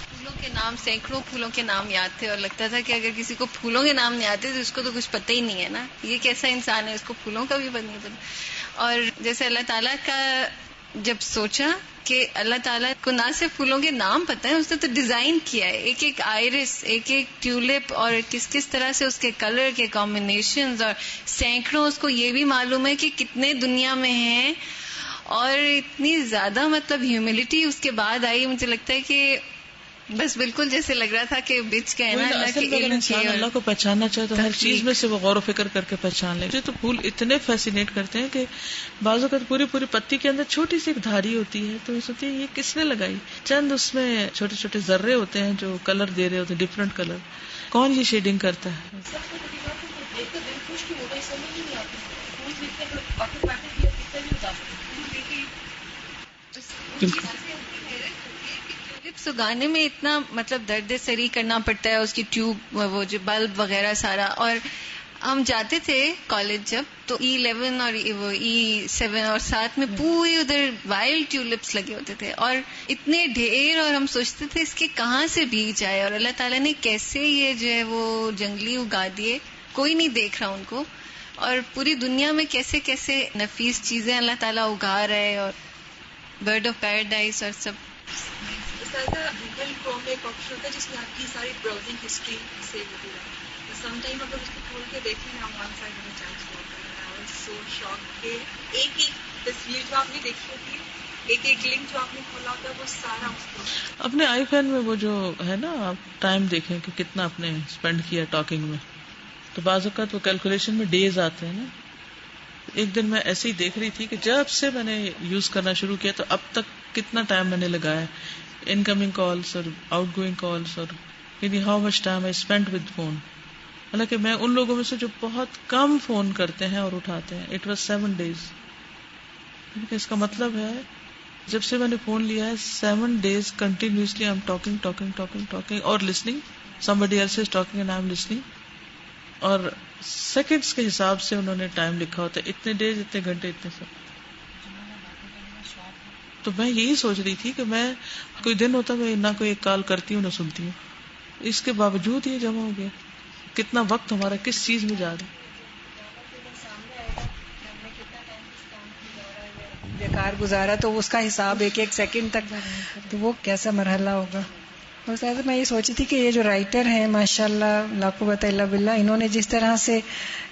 پھولوں کے نام، سینکڑوں پھولوں کے نام یاد تھے، اور لگتا تھا کہ اگر کسی کو پھولوں کے نام نہیں آتے تو اس کو تو کچھ پتہ ہی نہیں ہے نا، یہ کیسا انسان ہے، اس کو پھولوں کا بھی پتہ نہیں پتا. اور جیسے اللہ تعالیٰ کا جب سوچا کہ اللہ تعالیٰ کو نہ صرف پھولوں کے نام پتہ ہے، اس نے تو ڈیزائن کیا ہے، ایک ایک آئرس، ایک ایک ٹیولپ، اور کس کس طرح سے اس کے کلر کے کمبینیشنز، اور سینکڑوں اس کو یہ بھی معلوم ہے کہ کتنے دنیا میں ہیں. اور اتنی زیادہ مطلب ہیوملٹی اس کے بعد آئی، مجھے لگتا ہے کہ بس بالکل جیسے لگ رہا تھا کہ بچ گئے نا اللہ کے علم کے. اللہ کو پہچاننا چاہے تو ہر چیز میں سے وہ غور و فکر کر کے پہچان لے. مجھے تو پھول اتنے فیسینیٹ کرتے ہیں کہ بعض اوقات پوری پوری پتی کے اندر چھوٹی سی ایک دھاری ہوتی ہے، تو سوچتے ہیں یہ کس نے لگائی. چند اس میں چھوٹے چھوٹے ذرے ہوتے ہیں جو کلر دے رہے ہوتے ہیں، ڈفرنٹ کلر. کون یہ شیڈنگ کرتا ہے؟ بالکل. سگانے میں اتنا مطلب درد سری کرنا پڑتا ہے، اس کی ٹیوب، وہ جو بلب وغیرہ سارا. اور ہم جاتے تھے کالج جب، تو E11 اور وہ E7 اور ساتھ میں پوری ادھر وائلڈ ٹیولپس لگے ہوتے تھے، اور اتنے ڈھیر، اور ہم سوچتے تھے اس کے کہاں سے بیج آئے، اور اللہ تعالیٰ نے کیسے یہ جو ہے وہ جنگلی اگا دیے، کوئی نہیں دیکھ رہا ان کو. اور پوری دنیا میں کیسے کیسے نفیس چیزیں اللہ تعالیٰ اگا رہے، اور برڈ آف پیراڈائز اور سب. گوگل کروم میں ایک آپشن ہوتا ہے جس میں آپ کی ساری براؤزنگ ہسٹری سیو ہوتی ہے. سم ٹائم اگر اس کو کھول کے دیکھیں نا، ون سائڈ میں چانس ہوتا ہے، سو شاک کہ ایک ایک تصویر جو آپ نے دیکھی ہوتی ہے، ایک ایک لنک جو آپ نے کھولا ہوتا ہے، وہ سارا اس کو. اپنے آئی فون میں وہ جو ہے نا، آپ ٹائم دیکھیں کہ کتنا آپ نے اسپینڈ کیا ٹاکنگ میں، تو بعض اوقات وہ کیلکولیشن میں ڈیز آتے ہیں نا. ایک دن میں ایسے ہی دیکھ رہی تھی کہ جب سے میں نے یوز کرنا شروع کیا تو اب تک کتنا ٹائم میں نے لگایا، انکمنگ کالس اور آؤٹ گوئنگ کالس، اور یعنی how much time I spend with phone. حالانکہ میں ان لوگوں میں سے جو بہت کم فون کرتے ہیں اور اٹھاتے ہیں. It was 7 days. اس کا مطلب ہے جب سے میں نے فون لیا ہے 7 days continuously I am talking اور listening. somebody else is talking and I am listening. اور سیکنڈز کے حساب سے انہوں نے ٹائم لکھا ہوتا ہے، اتنے ڈیز، اتنے گھنٹے، اتنے سب. تو میں یہی سوچ رہی تھی کہ میں کوئی دن ہوتا میں نہ کوئی ایک کال کرتی ہوں نہ سنتی ہوں، اس کے باوجود یہ جمع ہو گیا. کتنا وقت ہمارا کس چیز میں جا رہا ہے. بیکار گزارا تو اس کا حساب ایک ایک سیکنڈ تک، تو وہ کیسا مرحلہ ہوگا. بس ایسے میں یہ سوچی تھی کہ یہ جو رائٹر ہیں ماشاءاللہ لا قوت الا باللہ، انہوں نے جس طرح سے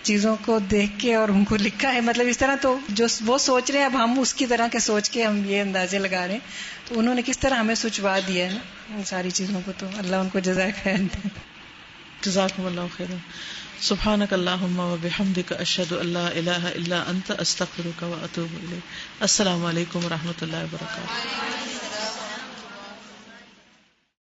چیزوں کو دیکھ کے اور ان کو لکھا ہے، مطلب اس طرح تو جو وہ سوچ رہے ہیں اب ہم اس کی طرح کے سوچ کے ہم یہ اندازے لگا رہے ہیں، تو انہوں نے کس طرح ہمیں سوچوا دیا ہے نا ان ساری چیزوں کو. تو اللہ ان کو جزائے خیر دے. جزاکم اللہ خیرا. سبحانک اللہم وبحمدک، اشہد ان لا الہ الا انت، استغفرک واتوب الیک. السلام علیکم ورحمۃ اللہ وبرکاتہ.